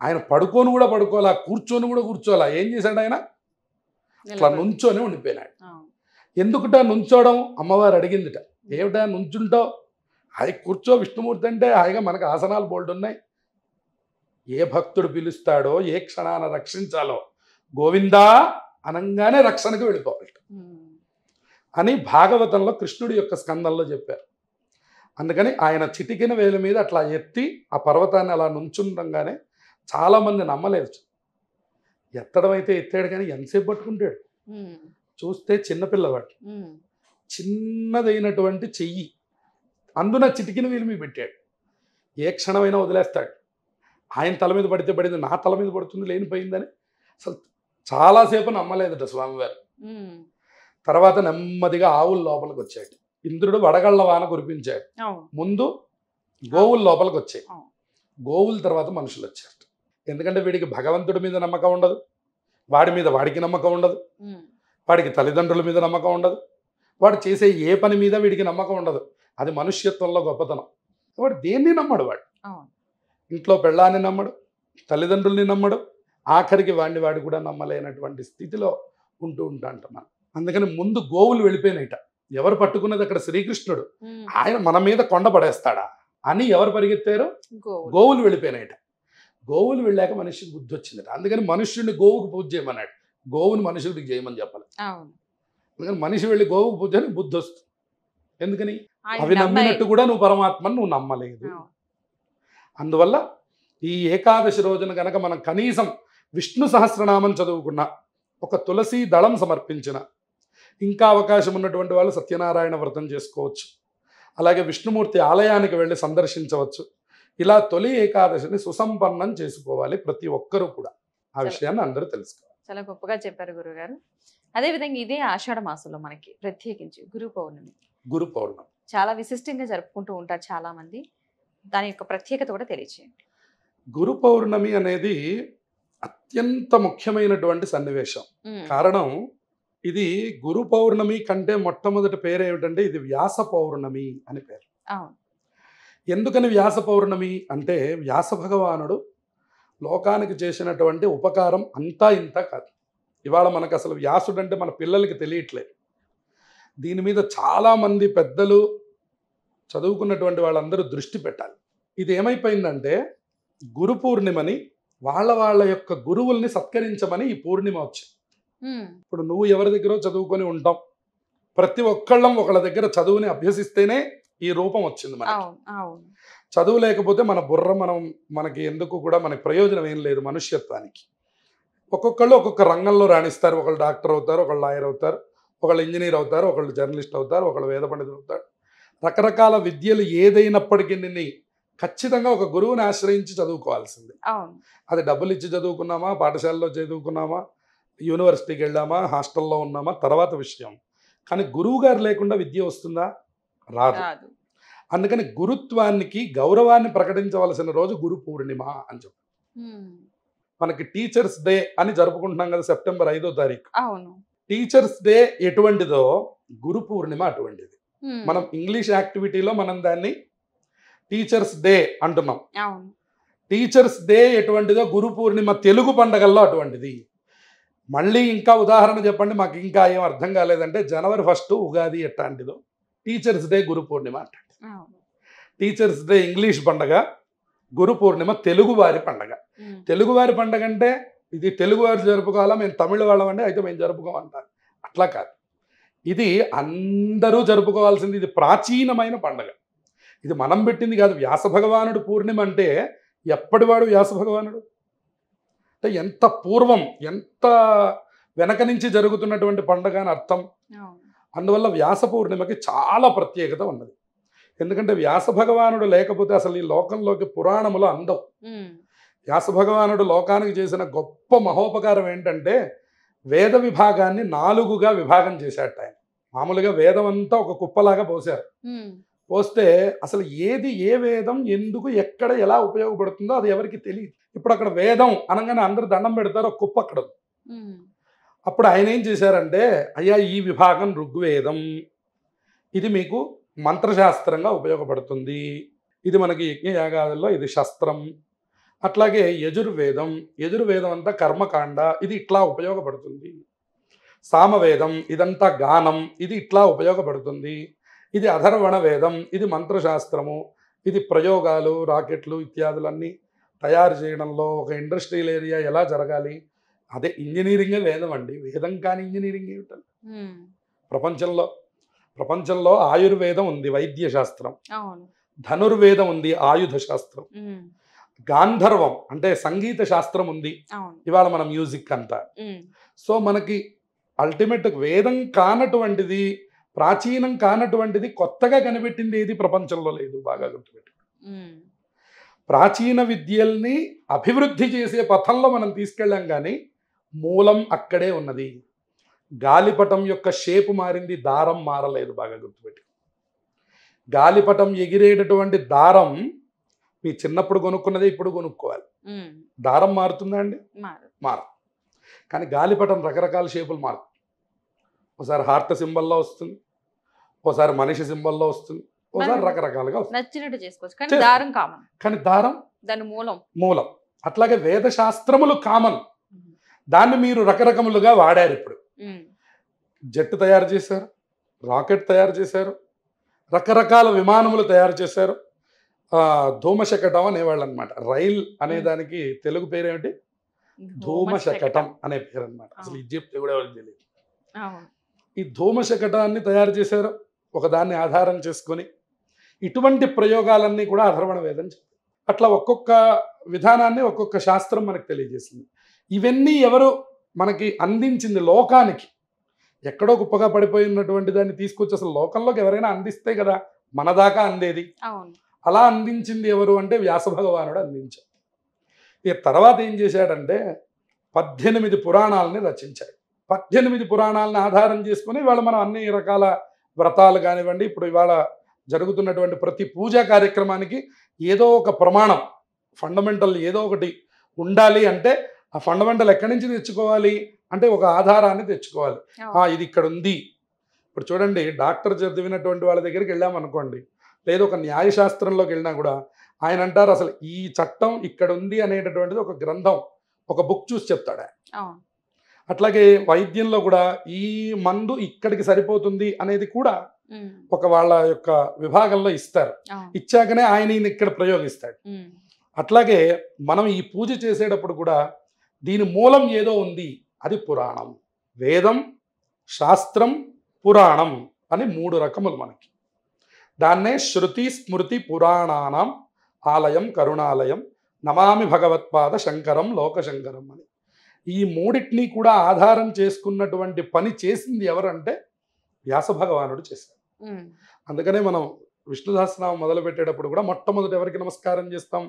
ఆయన పడుకొని కూడా పడుకోవాలా, కూర్చొని కూడా కూర్చోవాలా. ఏం చేశాడు ఆయన? అట్లా నుంచొని ఉండిపోయినాడు. ఎందుకుట నుంచోవడం? అమ్మవారు అడిగిందిట, ఏమిటా నుంచుంటావు? హాయి కూర్చో, విష్ణుమూర్తి అంటే హాయిగా మనకు ఆసనాలు బోల్డ్ ఉన్నాయి. ఏ భక్తుడు పిలుస్తాడో, ఏ క్షణాన రక్షించాలో గోవిందా అనంగానే రక్షణకు వెళ్ళిపోవాలి అని భాగవతంలో కృష్ణుడి యొక్క స్కందంలో చెప్పారు. అందుకని ఆయన చిటికిన వేల మీద అట్లా ఎత్తి ఆ పర్వతాన్ని అలా నుంచుండగానే చాలామంది నమ్మలేదు. ఎత్తడం అయితే ఎత్తాడు, కానీ ఎంతసేపు పట్టుకుంటాడు? చూస్తే చిన్నపిల్లవాడు, చిన్నదైనటువంటి చెయ్యి అందున చిటికిన వేలు మీద పెట్టాడు. ఏ క్షణమైనా వదిలేస్తాడు. ఆయన తల మీద పడితే పడింది, నా తల మీద పడుతుంది లేనిపోయిందని అసలు చాలాసేపు నమ్మలేదట స్వామివారు. తర్వాత నెమ్మదిగా ఆవుల లోపలికి వచ్చాడు. ఇంద్రుడు వడగళ్ల వాన కురిపించాడు. ముందు గోవుల లోపలికి వచ్చాయి, గోవుల తర్వాత మనుషులు వచ్చారు. ఎందుకంటే వీడికి భగవంతుడి మీద నమ్మకం ఉండదు, వాడి మీద వాడికి నమ్మకం ఉండదు, వాడికి తల్లిదండ్రుల మీద నమ్మకం ఉండదు, వాడు చేసే ఏ పని మీద వీడికి నమ్మకం ఉండదు. అది మనుష్యత్వంలో గొప్పతనం. వాడు దేన్ని నమ్మడు. వాడు ఇంట్లో పెళ్ళాన్ని నమ్మడు, తల్లిదండ్రుల్ని నమ్మడు, ఆఖరికి వాడు కూడా నమ్మలేనటువంటి స్థితిలో ఉంటూ అంటున్నాను. అందుకని ముందు గోవులు వెళ్ళిపోయినాయిట. ఎవరు పట్టుకున్నది అక్కడ? శ్రీకృష్ణుడు. ఆయన మన మీద కొండ పడేస్తాడా అని ఎవరు పరిగెత్తారు? గోవులు వెళ్ళిపోయినాయిట. గోవులు వెళ్ళాక మనిషికి బుద్ధి వచ్చిందట. అందుకని మనుష్యుడిని గోవుకు పూజ చేయమన్నాడు, గోవుని మనుషుడికి చేయమని చెప్పాలి. అందుకని మనిషి వెళ్ళి గోవుకు పూజ అని బుద్ధి వస్తుంది. ఎందుకని? అవి నమ్మినట్టు కూడా నువ్వు పరమాత్మను నువ్వు నమ్మలేదు. అందువల్ల ఈ ఏకాదశి రోజున గనక మనం కనీసం విష్ణు సహస్రనామం చదువుకున్న, ఒక తులసి దళం సమర్పించిన, ఇంకా అవకాశం ఉన్నటువంటి వాళ్ళు సత్యనారాయణ వ్రతం చేసుకోవచ్చు. అలాగే విష్ణుమూర్తి ఆలయానికి వెళ్ళి సందర్శించవచ్చు. ఇలా తొలి ఏకాదశిని సుసంపన్నం చేసుకోవాలి ప్రతి ఒక్కరూ కూడా. ఆ విషయాన్ని అందరూ తెలుసుకోవాలి. చాలా గొప్పగా చెప్పారు గురుగారు. అదేవిధంగా ఇదే ఆషాఢ మాసంలో మనకి ప్రత్యేకించి గురు పౌర్ణమి చాలా విశిష్టంగా జరుపుకుంటూ ఉంటారు చాలా మంది. దాని యొక్క ప్రత్యేకత కూడా తెలియచేయండి. గురు పౌర్ణమి అనేది అత్యంత ముఖ్యమైనటువంటి సన్నివేశం. కారణం, ఇది గురు పౌర్ణమి కంటే మొట్టమొదటి పేరు ఏమిటంటే ఇది వ్యాస పౌర్ణమి అని పేరు. ఎందుకని వ్యాస పౌర్ణమి అంటే, వ్యాస భగవానుడు లోకానికి చేసినటువంటి ఉపకారం అంతా ఇంత కాదు. ఇవాళ మనకు అసలు వ్యాసుడు అంటే మన పిల్లలకి తెలియట్లేదు. దీని మీద చాలామంది పెద్దలు, చదువుకున్నటువంటి వాళ్ళందరూ దృష్టి పెట్టాలి. ఇది ఏమైపోయిందంటే, గురు పూర్ణిమని వాళ్ళ యొక్క గురువుల్ని సత్కరించమని ఈ పూర్ణిమ వచ్చింది. ఇప్పుడు నువ్వు ఎవరి దగ్గర చదువుకొని ఉంటాం, ప్రతి ఒక్కళ్ళం ఒకళ్ళ దగ్గర చదువుని అభ్యసిస్తేనే ఈ రూపం వచ్చింది మనకి. చదువు లేకపోతే మన బుర్ర మనకి ఎందుకు కూడా మనకి ప్రయోజనం ఏం లేదు మనుష్యత్వానికి. ఒక్కొక్కళ్ళు ఒక్కొక్క రంగంలో రాణిస్తారు. ఒకళ్ళు డాక్టర్ అవుతారు, ఒకళ్ళు లాయర్ అవుతారు, ఒకళ్ళు ఇంజనీర్ అవుతారు, ఒకళ్ళు జర్నలిస్ట్ అవుతారు, ఒకళ్ళు వేద పండితులు అవుతారు. రకరకాల విద్యలు ఏదైనప్పటికీ ఖచ్చితంగా ఒక గురువుని ఆశ్రయించి చదువుకోవాల్సిందే. అది డబ్బులు ఇచ్చి చదువుకున్నామా, పాఠశాలలో చదువుకున్నామా, యూనివర్సిటీకి వెళ్ళామా, హాస్టల్లో ఉన్నామా తర్వాత విషయం. కానీ గురువు గారు లేకుండా విద్య వస్తుందా? రాదు. అందుకని గురుత్వానికి గౌరవాన్ని ప్రకటించవలసిన రోజు గురు పూర్ణిమ అని చెప్పి మనకి టీచర్స్ డే అని జరుపుకుంటున్నాం కదా, సెప్టెంబర్ 5వ తారీఖు. టీచర్స్ డే ఎటువంటిదో గురు పూర్ణిమ అటువంటిది. మనం ఇంగ్లీష్ యాక్టివిటీలో మనం దాన్ని టీచర్స్ డే అంటున్నాం. టీచర్స్ డే ఎటువంటిదో గురు పూర్ణిమ తెలుగు పండగల్లో అటువంటిది. మళ్ళీ ఇంకా ఉదాహరణ చెప్పండి, మాకు ఇంకా ఏం అర్థం కాలేదంటే, జనవరి 1 ఉగాది ఎట్లాంటిదో టీచర్స్ డే గురు పూర్ణిమ అంటే. టీచర్స్ డే ఇంగ్లీష్ పండగ, గురు పూర్ణిమ తెలుగువారి పండగ. తెలుగువారి పండగ అంటే ఇది తెలుగువారు జరుపుకోవాలా, మేము తమిళ వాళ్ళమంటే అయితే మేము జరుపుకోమంటారు. అట్లా కాదు, ఇది అందరూ జరుపుకోవాల్సింది. ఇది ప్రాచీనమైన పండగ. ఇది మనం పెట్టింది కాదు. వ్యాస భగవానుడు పూర్ణిమ అంటే ఎప్పటివాడు వ్యాస భగవానుడు అంటే ఎంత పూర్వం, ఎంత వెనక నుంచి జరుగుతున్నటువంటి పండగ అని అర్థం. అందువల్ల వ్యాస పూర్ణిమకి చాలా ప్రత్యేకత ఉన్నది. ఎందుకంటే వ్యాస భగవానుడు లేకపోతే అసలు ఈ లోకంలోకి పురాణములు అందవు. వ్యాస భగవానుడు లోకానికి చేసిన గొప్ప మహోపకారం ఏంటంటే వేద విభాగాన్ని 4గా విభాగం చేశాట ఆయన. మామూలుగా వేదం అంతా ఒక కుప్పలాగా పోశారు. పోస్తే అసలు ఏది ఏ వేదం ఎందుకు ఎక్కడ ఎలా ఉపయోగపడుతుందో అది ఎవరికి తెలియదు. ఇప్పుడు అక్కడ వేదం అనగానే అందరు దండం పెడతారు, ఒక కుప్ప అక్కడ. అప్పుడు ఆయన ఏం చేశారంటే, అయ్యా ఈ విభాగం ఋగ్వేదం, ఇది మీకు మంత్రశాస్త్రంగా ఉపయోగపడుతుంది, ఇది మనకి యజ్ఞయాగాదుల్లో ఇది శస్త్రం. అట్లాగే యజుర్వేదం, యజుర్వేదం అంతా కర్మకాండ, ఇది ఇట్లా ఉపయోగపడుతుంది. సామవేదం ఇదంతా గానం, ఇది ఇట్లా ఉపయోగపడుతుంది. ఇది అధర్వణ వేదం, ఇది మంత్రశాస్త్రము, ఇది ప్రయోగాలు, రాకెట్లు ఇత్యాదులన్నీ తయారు చేయడంలో ఒక ఇండస్ట్రియల్ ఏరియా ఎలా జరగాలి, అదే ఇంజనీరింగే వేదం అండి. వేదం కాని ఇంజనీరింగ్ ఏమిటండి? ప్రపంచంలో ఆయుర్వేదం ఉంది, వైద్య శాస్త్రం. ధనుర్వేదం ఉంది, ఆయుధ శాస్త్రం. గాంధర్వం అంటే సంగీత శాస్త్రం ఉంది, ఇవాళ మన మ్యూజిక్ అంతా. సో మనకి అల్టిమేట్ వేదం కానటువంటిది, ప్రాచీనం కానటువంటిది, కొత్తగా కనిపెట్టింది ఏది ప్రపంచంలో లేదు. బాగా గుర్తుపెట్టి, ప్రాచీన విద్యల్ని అభివృద్ధి చేసే పథంలో మనం తీసుకెళ్ళాం, కానీ మూలం అక్కడే ఉన్నది. గాలిపటం యొక్క షేపు మారింది, దారం మారలేదు. బాగా గుర్తుపెట్టి, గాలిపటం ఎగిరేటటువంటి దారం మీ చిన్నప్పుడు కొనుక్కున్నదే ఇప్పుడు కొనుక్కోవాలి. దారం మారుతుందా అండి? మారు. కానీ గాలిపటం రకరకాల షేపులు మారుతుంది. ఒకసారి హార్ట్ సింబల్లో వస్తుంది, ఒకసారి మనిషి సింబల్లో వస్తుంది, ఒకసారి రకరకాలుగా వస్తుంది. నచ్చినట్టు చేసుకోవచ్చు, కానీ దారం కామన్. కానీ దారం దాని మూలం. అట్లాగే వేద శాస్త్రములు కామన్, దాన్ని మీరు రకరకములుగా వాడారు. ఇప్పుడు జెట్ తయారు చేశారు, రాకెట్ తయారు చేశారు, రకరకాల విమానములు తయారు చేశారు. ధూమశకటం అనేవాళ్ళు అనమాట. రైల్ అనే దానికి తెలుగు పేరేమిటి? ధూమశకటం అనే పేరు అనమాట. అసలు ఇది చెప్తే కూడా ఎవరికి తెలియదు. ఈ ధూమశకటాన్ని తయారు చేశారు, ఒకదాన్ని ఆధారం చేసుకొని. ఇటువంటి ప్రయోగాలన్నీ కూడా అధర్వణ వేదం చెప్తారు. అట్లా ఒక్కొక్క విధానాన్ని ఒక్కొక్క శాస్త్రం మనకు తెలియజేసింది. ఇవన్నీ ఎవరు మనకి అందించింది లోకానికి? ఎక్కడో కుప్పగా పడిపోయినటువంటి దాన్ని తీసుకొచ్చి అసలు లోకంలోకి ఎవరైనా అందిస్తే కదా మన దాకా అందేది. అలా అందించింది ఎవరు అంటే వ్యాస భగవానుడు అందించాడు. ఇక తర్వాత ఏం చేశాడంటే 18 పురాణాలని రచించాడు. 18 పురాణాలను ఆధారం చేసుకుని ఇవాళ మనం అన్ని రకాల వ్రతాలు కానివ్వండి, ఇప్పుడు ఇవాళ జరుగుతున్నటువంటి ప్రతి పూజా కార్యక్రమానికి ఏదో ఒక ప్రమాణం, ఫండమెంటల్ ఏదో ఒకటి ఉండాలి. అంటే ఆ ఫండమెంటల్ ఎక్కడి నుంచి తెచ్చుకోవాలి అంటే ఒక ఆధారాన్ని తెచ్చుకోవాలి. ఇది ఇక్కడ ఉంది. ఇప్పుడు చూడండి, డాక్టర్ చదివినటువంటి వాళ్ళ దగ్గరికి వెళ్ళామనుకోండి, లేదా ఒక న్యాయశాస్త్రంలోకి వెళ్ళినా కూడా ఆయన అంటారు అసలు ఈ చట్టం ఇక్కడ ఉంది అనేటటువంటిది ఒక గ్రంథం, ఒక బుక్ చూసి చెప్తాడు. అట్లాగే వైద్యంలో కూడా ఈ మందు ఇక్కడికి సరిపోతుంది అనేది కూడా ఒక వాళ్ళ యొక్క విభాగంలో ఇస్తారు. ఇచ్చాకనే ఆయన ఇక్కడ ప్రయోగిస్తాడు. అట్లాగే మనం ఈ పూజ చేసేటప్పుడు కూడా దీని మూలం ఏదో ఉంది, అది పురాణం. వేదం, శాస్త్రం, పురాణం అని 3 రకములు మనకి. దాన్నే శృతి స్మృతి పురాణానాం ఆలయం కరుణాలయం నమామి భగవత్పాద శంకరం లోకశంకరం అని. ఈ 3టిని కూడా ఆధారం చేసుకున్నటువంటి పని చేసింది ఎవరంటే వ్యాస భగవానుడు చేశారు. అందుకనే మనం విష్ణు సహస్రనామం మొదలు పెట్టేటప్పుడు కూడా మొట్టమొదటి ఎవరికి నమస్కారం చేస్తాం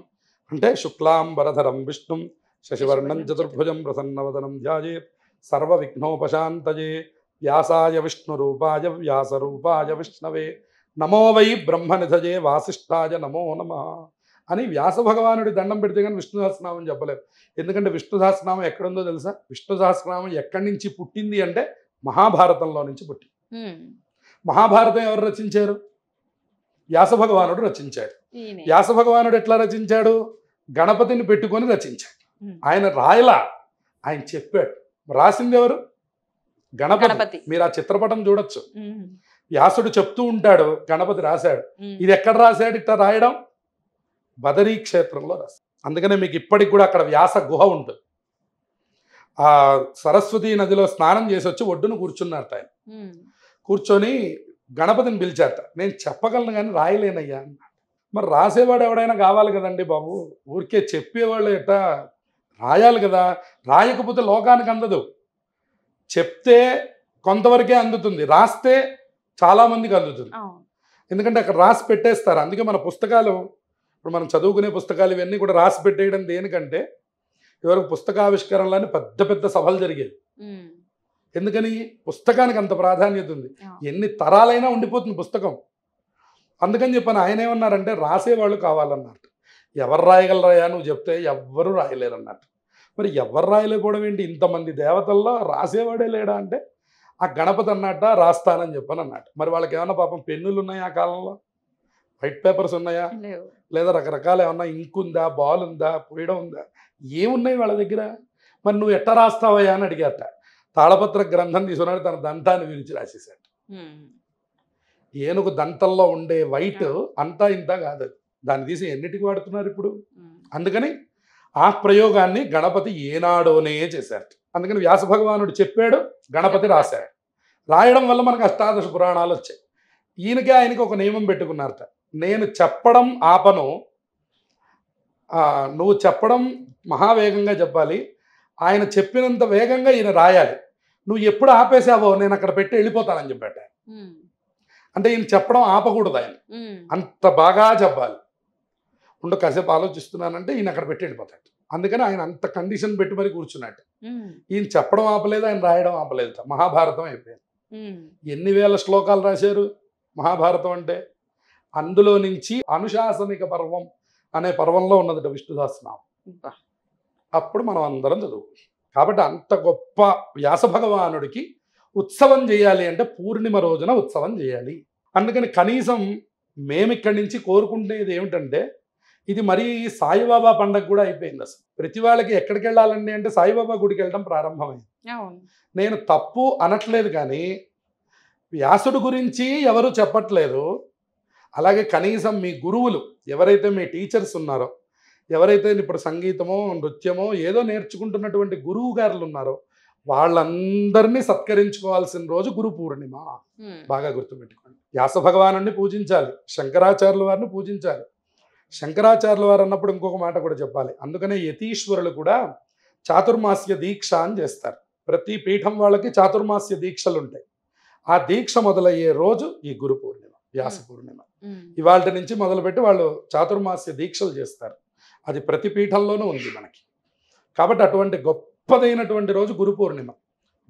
అంటే శుక్లాంబరధరం విష్ణుం శశివర్ణం చతుర్భుజం ప్రసన్నవదనం ధ్యాయేత్ సర్వ విఘ్నోపశాంతయే వ్యాసాయ విష్ణురూపాయ వ్యాసరూపాయ విష్ణవే నమో వై బ్రహ్మనిధజే వాసిష్ఠాయ నమో నమః అని వ్యాస భగవానుడి దండం పెడితే కానీ విష్ణు సహస్రనామం చెప్పలేదు. ఎందుకంటే విష్ణు సహస్రనామం ఎక్కడుందో తెలుసా? విష్ణు సహస్రనామం ఎక్కడి నుంచి పుట్టింది అంటే మహాభారతంలో నుంచి పుట్టింది. మహాభారతం ఎవరు రచించారు? వ్యాస భగవానుడు రచించాడు. వ్యాస భగవానుడు ఎట్లా రచించాడు? గణపతిని పెట్టుకొని రచించాడు. ఆయన రాయలా, ఆయన చెప్పాడు. రాసింది ఎవరు? గణపతి. మీరు ఆ చిత్రపటం చూడొచ్చు. వ్యాసుడు చెప్తూ ఉంటాడు, గణపతి రాశాడు. ఇది ఎక్కడ రాశాడు? ఇట్లా రాయడం బదరీ క్షేత్రంలో రాశాడు. అందుకనే మీకు ఇప్పటికి కూడా అక్కడ వ్యాస గుహ ఉంటుంది. ఆ సరస్వతీ నదిలో స్నానం చేసి వచ్చి ఒడ్డును కూర్చున్నారట. ఆయన కూర్చొని గణపతిని పిలిచారట. నేను చెప్పగలను కానీ రాయలేనయ్యా అన్నాడు. మరి రాసేవాడు ఎవడైనా కావాలి కదండి బాబు, ఊరికే చెప్పేవాళ్ళు ఎట్టా రాయాలి కదా. రాయకపోతే లోకానికి అందదు. చెప్తే కొంతవరకే అందుతుంది, రాస్తే చాలా మందికి అందుతుంది. అవును. ఎందుకంటే అక్కడ రాసి పెట్టేస్తారు. అందుకే మన పుస్తకాలు, ఇప్పుడు మనం చదువుకునే పుస్తకాలు ఇవన్నీ కూడా రాసి పెట్టేయడం దేనికంటే, ఇవరకు పుస్తకావిష్కరణలని పెద్ద పెద్ద సభలు జరిగేవి. ఉమ్. ఎందుకని? పుస్తకానికి అంత ప్రాధాన్యత ఉంది. అవును. ఎన్ని తరాలైనా ఉండిపోతుంది పుస్తకం. అందుకని చెప్పని ఆయన ఏమన్నారంటే రాసేవాళ్ళు కావాలన్నారు. ఎవరు రాయగలరాయా నువ్వు చెప్తే? ఎవ్వరూ రాయలేరు అన్నట్టు. మరి ఎవరు రాయలేకపోవడం ఏంటి? ఇంతమంది దేవతల్లో రాసేవాడే లేడా అంటే, ఆ గణపతి అన్నట్ట రాస్తానని చెప్పని అన్నట్టు. మరి వాళ్ళకి ఏమన్నా పాపం పెన్నులు ఉన్నాయా ఆ కాలంలో? వైట్ పేపర్స్ ఉన్నాయా? లేవు. లేదా రకరకాల ఏమన్నా ఇంక్ ఉందా, బాల్ ఉందా, పోయడం ఉందా? ఏమున్నాయి వాళ్ళ దగ్గర? మరి నువ్వు ఎట్ట రాస్తావయ్యా అని అడిగాట. తాళపత్ర గ్రంథం తీసుకున్నాడు, తన దంతాన్ని విరిచి రాసేసాడు. ఉమ్. ఏనుగు దంతంలో ఉండే వైట్ అంతా ఇంత కాదు, దాన్ని తీసి ఎన్నిటికి వాడుతున్నారు ఇప్పుడు. ఉమ్. అందుకని ఆ ప్రయోగాన్ని గణపతి ఏనాడోనే చేశారు. అందుకని వ్యాస భగవానుడు చెప్పాడు, గణపతి రాశాడు. రాయడం వల్ల మనకు అష్టాదశ పురాణాలు వచ్చాయి. ఆయనకి ఒక నియమం పెట్టుకున్నారట. నేను చెప్పడం ఆపను, నువ్వు చెప్పడం మహావేగంగా చెప్పాలి, ఆయన చెప్పినంత వేగంగా ఈయన రాయాలి. నువ్వు ఎప్పుడు ఆపేసావో నేను అక్కడ పెట్టి వెళ్ళిపోతానని చెప్పాట. ఉమ్. అంటే ఈయన చెప్పడం ఆపకూడదు, ఆయన ఉమ్. అంత బాగా చెప్పాలి. ఉండు కాసేపు ఆలోచిస్తున్నానంటే ఈయన అక్కడ పెట్టి వెళ్ళిపోతాడు. అందుకని ఆయన అంత కండిషన్ పెట్టి మరి కూర్చున్నాడు. ఉమ్. ఈయన చెప్పడం ఆపలేదు, ఆయన రాయడం ఆపలేదు. మహాభారతం అయిపోయింది. ఉమ్. ఎన్ని వేల శ్లోకాలు రాశారు మహాభారతం అంటే. అందులో నుంచి అనుశాసనిక పర్వం అనే పర్వంలో ఉన్నదట విష్ణుదాసనామం. అబ్బా. అప్పుడు మనం అందరం చదువు. కాబట్టి అంత గొప్ప వ్యాస భగవానుడికి ఉత్సవం చేయాలి అంటే పూర్ణిమ రోజున ఉత్సవం చేయాలి. అందుకని కనీసం మేమిక్కడి నుంచి కోరుకుంటున్నది ఏమిటంటే, ఇది మరీ సాయిబాబా పండగ కూడా అయిపోయింది. అసలు ప్రతి వాళ్ళకి ఎక్కడికి వెళ్ళాలండి అంటే సాయిబాబా గుడికి వెళ్ళడం ప్రారంభమైంది. అవును. నేను తప్పు అనట్లేదు, కానీ వ్యాసుడు గురించి ఎవరు చెప్పట్లేదు. అలాగే కనీసం మీ గురువులు ఎవరైతే మీ టీచర్స్ ఉన్నారో, ఎవరైతే ఇప్పుడు సంగీతమో నృత్యమో ఏదో నేర్చుకుంటున్నటువంటి గురువు గారులు ఉన్నారో, వాళ్ళందరినీ సత్కరించుకోవాల్సిన రోజు గురు పూర్ణిమ. ఉమ్. బాగా గుర్తుపెట్టుకోండి. వ్యాస భగవానుడిని పూజించాలి, శంకరాచార్యుల వారిని పూజించాలి. శంకరాచార్యుల వారు అన్నప్పుడు ఇంకొక మాట కూడా చెప్పాలి. అందుకనే యతీశ్వరులు కూడా చాతుర్మాస్య దీక్ష అని చేస్తారు. ప్రతి పీఠం వాళ్ళకి చాతుర్మాస్య దీక్షలు ఉంటాయి. ఆ దీక్ష మొదలయ్యే రోజు ఈ గురు పూర్ణిమ, వ్యాస పూర్ణిమ. ఉమ్. ఇవాళ నుంచి మొదలుపెట్టి వాళ్ళు చాతుర్మాస్య దీక్షలు చేస్తారు. అది ప్రతి పీఠంలోనూ ఉంది మనకి. కాబట్టి అటువంటి గొప్పదైనటువంటి రోజు గురు పూర్ణిమ.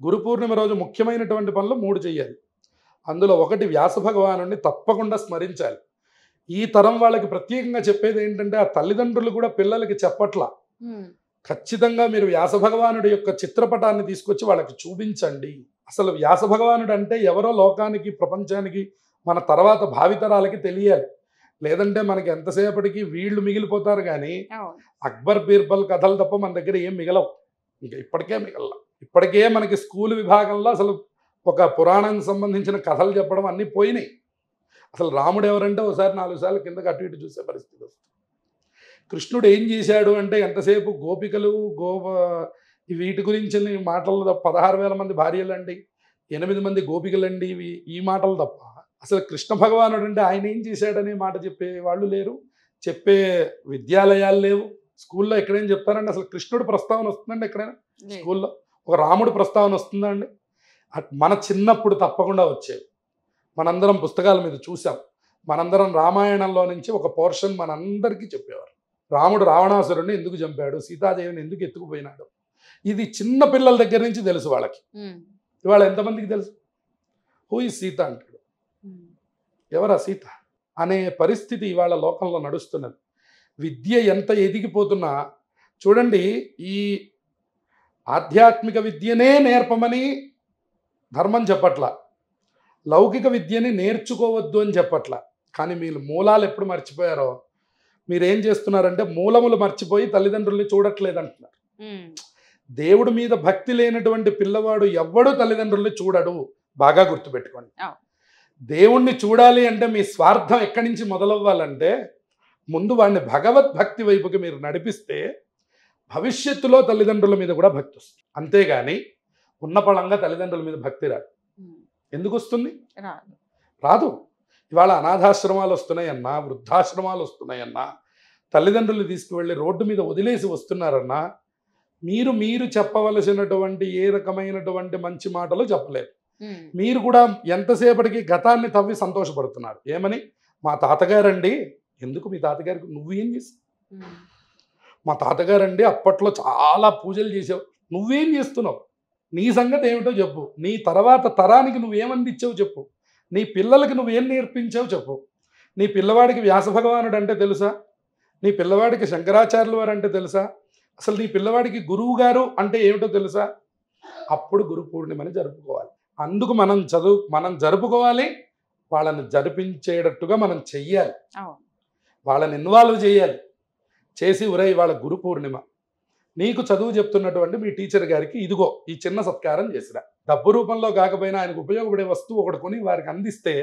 గురు పూర్ణిమ రోజు ముఖ్యమైనటువంటి పనులు 3 చేయాలి. అందులో ఒకటి వ్యాస భగవానుడిని తప్పకుండా స్మరించాలి. ఈ తరం వాళ్ళకి ప్రత్యేకంగా చెప్పేది ఏంటంటే, ఆ తల్లిదండ్రులు కూడా పిల్లలకి చెప్పట్లా. ఉమ్. ఖచ్చితంగా మీరు వ్యాస భగవానుడి యొక్క చిత్రపటాన్ని తీసుకొచ్చి వాళ్ళకి చూపించండి. అసలు వ్యాస భగవానుడు అంటే ఎవరో లోకానికి, ప్రపంచానికి, మన తర్వాత భావితరాలకి తెలియాలి. లేదంటే మనకి ఎంతసేపటికి వీళ్ళు మిగిలిపోతారు, కానీ అవును. అక్బర్ బీర్బల్ కథలు తప్ప మన దగ్గర ఏం మిగలవు. ఇంకా ఇప్పటికే మిగల. ఇప్పటికే మనకి స్కూల్ విభాగంలో అసలు ఒక పురాణానికి సంబంధించిన కథలు చెప్పడం అన్నీ పోయినాయి. అసలు రాముడు ఎవరంటే ఒకసారి 4 సార్లు కిందకి అటు ఇటు చూసే పరిస్థితి వస్తుంది. కృష్ణుడు ఏం చేశాడు అంటే ఎంతసేపు గోపికలు వీటి గురించి మాటలు తప్ప, 16,000 మంది భార్యలండి, 8 మంది గోపికలండి, ఇవి ఈ మాటలు తప్ప అసలు కృష్ణ భగవానుడు అంటే ఆయన ఏం చేశాడనే మాట చెప్పే వాళ్ళు లేరు, చెప్పే విద్యాలయాలు లేవు. స్కూల్లో ఎక్కడైనా చెప్తారండి? అసలు కృష్ణుడు ప్రస్తావన వస్తుందండి ఎక్కడైనా స్కూల్లో? ఒక రాముడు ప్రస్తావన వస్తుందా అండి? మన చిన్నప్పుడు తప్పకుండా వచ్చేవి. మనందరం పుస్తకాల మీద చూసాం. మనందరం రామాయణంలో నుంచి ఒక పోర్షన్ మనందరికీ చెప్పేవారు. రాముడు రావణాసురుడిని ఎందుకు చంపాడు, సీతాదేవిని ఎందుకు ఎత్తుకుపోయినాడు, ఇది చిన్న పిల్లల దగ్గర నుంచి తెలుసు వాళ్ళకి. ఇవాళ ఎంతమందికి తెలుసు? హూ ఈజ్ సీత అంటాడు, ఎవరా సీత అనే పరిస్థితి ఇవాళ లోకంలో నడుస్తున్నది. విద్య ఎంత ఎదిగిపోతున్నా చూడండి, ఈ ఆధ్యాత్మిక విద్యనే నేర్పమని ధర్మం చెప్పట్లా, లౌకిక విద్యని నేర్చుకోవద్దు అని చెప్పట్లా. కానీ మీరు మూలాలు ఎప్పుడు మర్చిపోయారో, మీరేం చేస్తున్నారంటే మూలములు మర్చిపోయి తల్లిదండ్రుల్ని చూడట్లేదు అంటున్నారు. దేవుడి మీద భక్తి లేనటువంటి పిల్లవాడు ఎవ్వడు తల్లిదండ్రుల్ని చూడడు. బాగా గుర్తుపెట్టుకోండి. దేవుణ్ణి చూడాలి అంటే మీ స్వార్థం ఎక్కడి నుంచి మొదలవ్వాలంటే, ముందు వాడిని భగవద్భక్తి వైపుకి మీరు నడిపిస్తే భవిష్యత్తులో తల్లిదండ్రుల మీద కూడా భక్తి వస్తుంది. అంతేగాని ఉన్న పళంగా తల్లిదండ్రుల మీద భక్తి రాదు. ఎందుకు వస్తుంది? రాదు. ఇవాళ అనాథాశ్రమాలు వస్తున్నాయన్నా, వృద్ధాశ్రమాలు వస్తున్నాయన్నా, తల్లిదండ్రులు తీసుకువెళ్ళి రోడ్డు మీద వదిలేసి వస్తున్నారన్నా, మీరు చెప్పవలసినటువంటి ఏ రకమైనటువంటి మంచి మాటలు చెప్పలేదు. మీరు కూడా ఎంతసేపటికి గతాన్ని తవ్వి సంతోషపడుతున్నారు. ఏమని? మా తాతగారండి. ఎందుకు మీ తాతగారికి? నువ్వేం చేసావు? మా తాతగారండి అప్పట్లో చాలా పూజలు చేసావు. నువ్వేం చేస్తున్నావు? నీ సంగతి ఏమిటో చెప్పు. నీ తర్వాత తరానికి నువ్వేమందించావు చెప్పు. నీ పిల్లలకి నువ్వేం నేర్పించావు చెప్పు. నీ పిల్లవాడికి వ్యాస భగవానుడు అంటే తెలుసా? నీ పిల్లవాడికి శంకరాచార్యుల వారు అంటే తెలుసా? అసలు నీ పిల్లవాడికి గురువు గారు అంటే ఏమిటో తెలుసా? అప్పుడు గురు పూర్ణిమని జరుపుకోవాలి. అందుకు మనం జరుపుకోవాలి. వాళ్ళని జరిపించేటట్టుగా మనం చెయ్యాలి. వాళ్ళని ఇన్వాల్వ్ చేయాలి. చేసి ఒరేయ్ వాళ్ళ గురు పూర్ణిమ, నీకు చదువు చెప్తున్నటువంటి మీ టీచర్ గారికి ఇదిగో ఈ చిన్న సత్కారం చేసిరా. డబ్బు రూపంలో కాకపోయినా ఆయనకు ఉపయోగపడే వస్తువు ఒకటి కొని వారికి అందిస్తే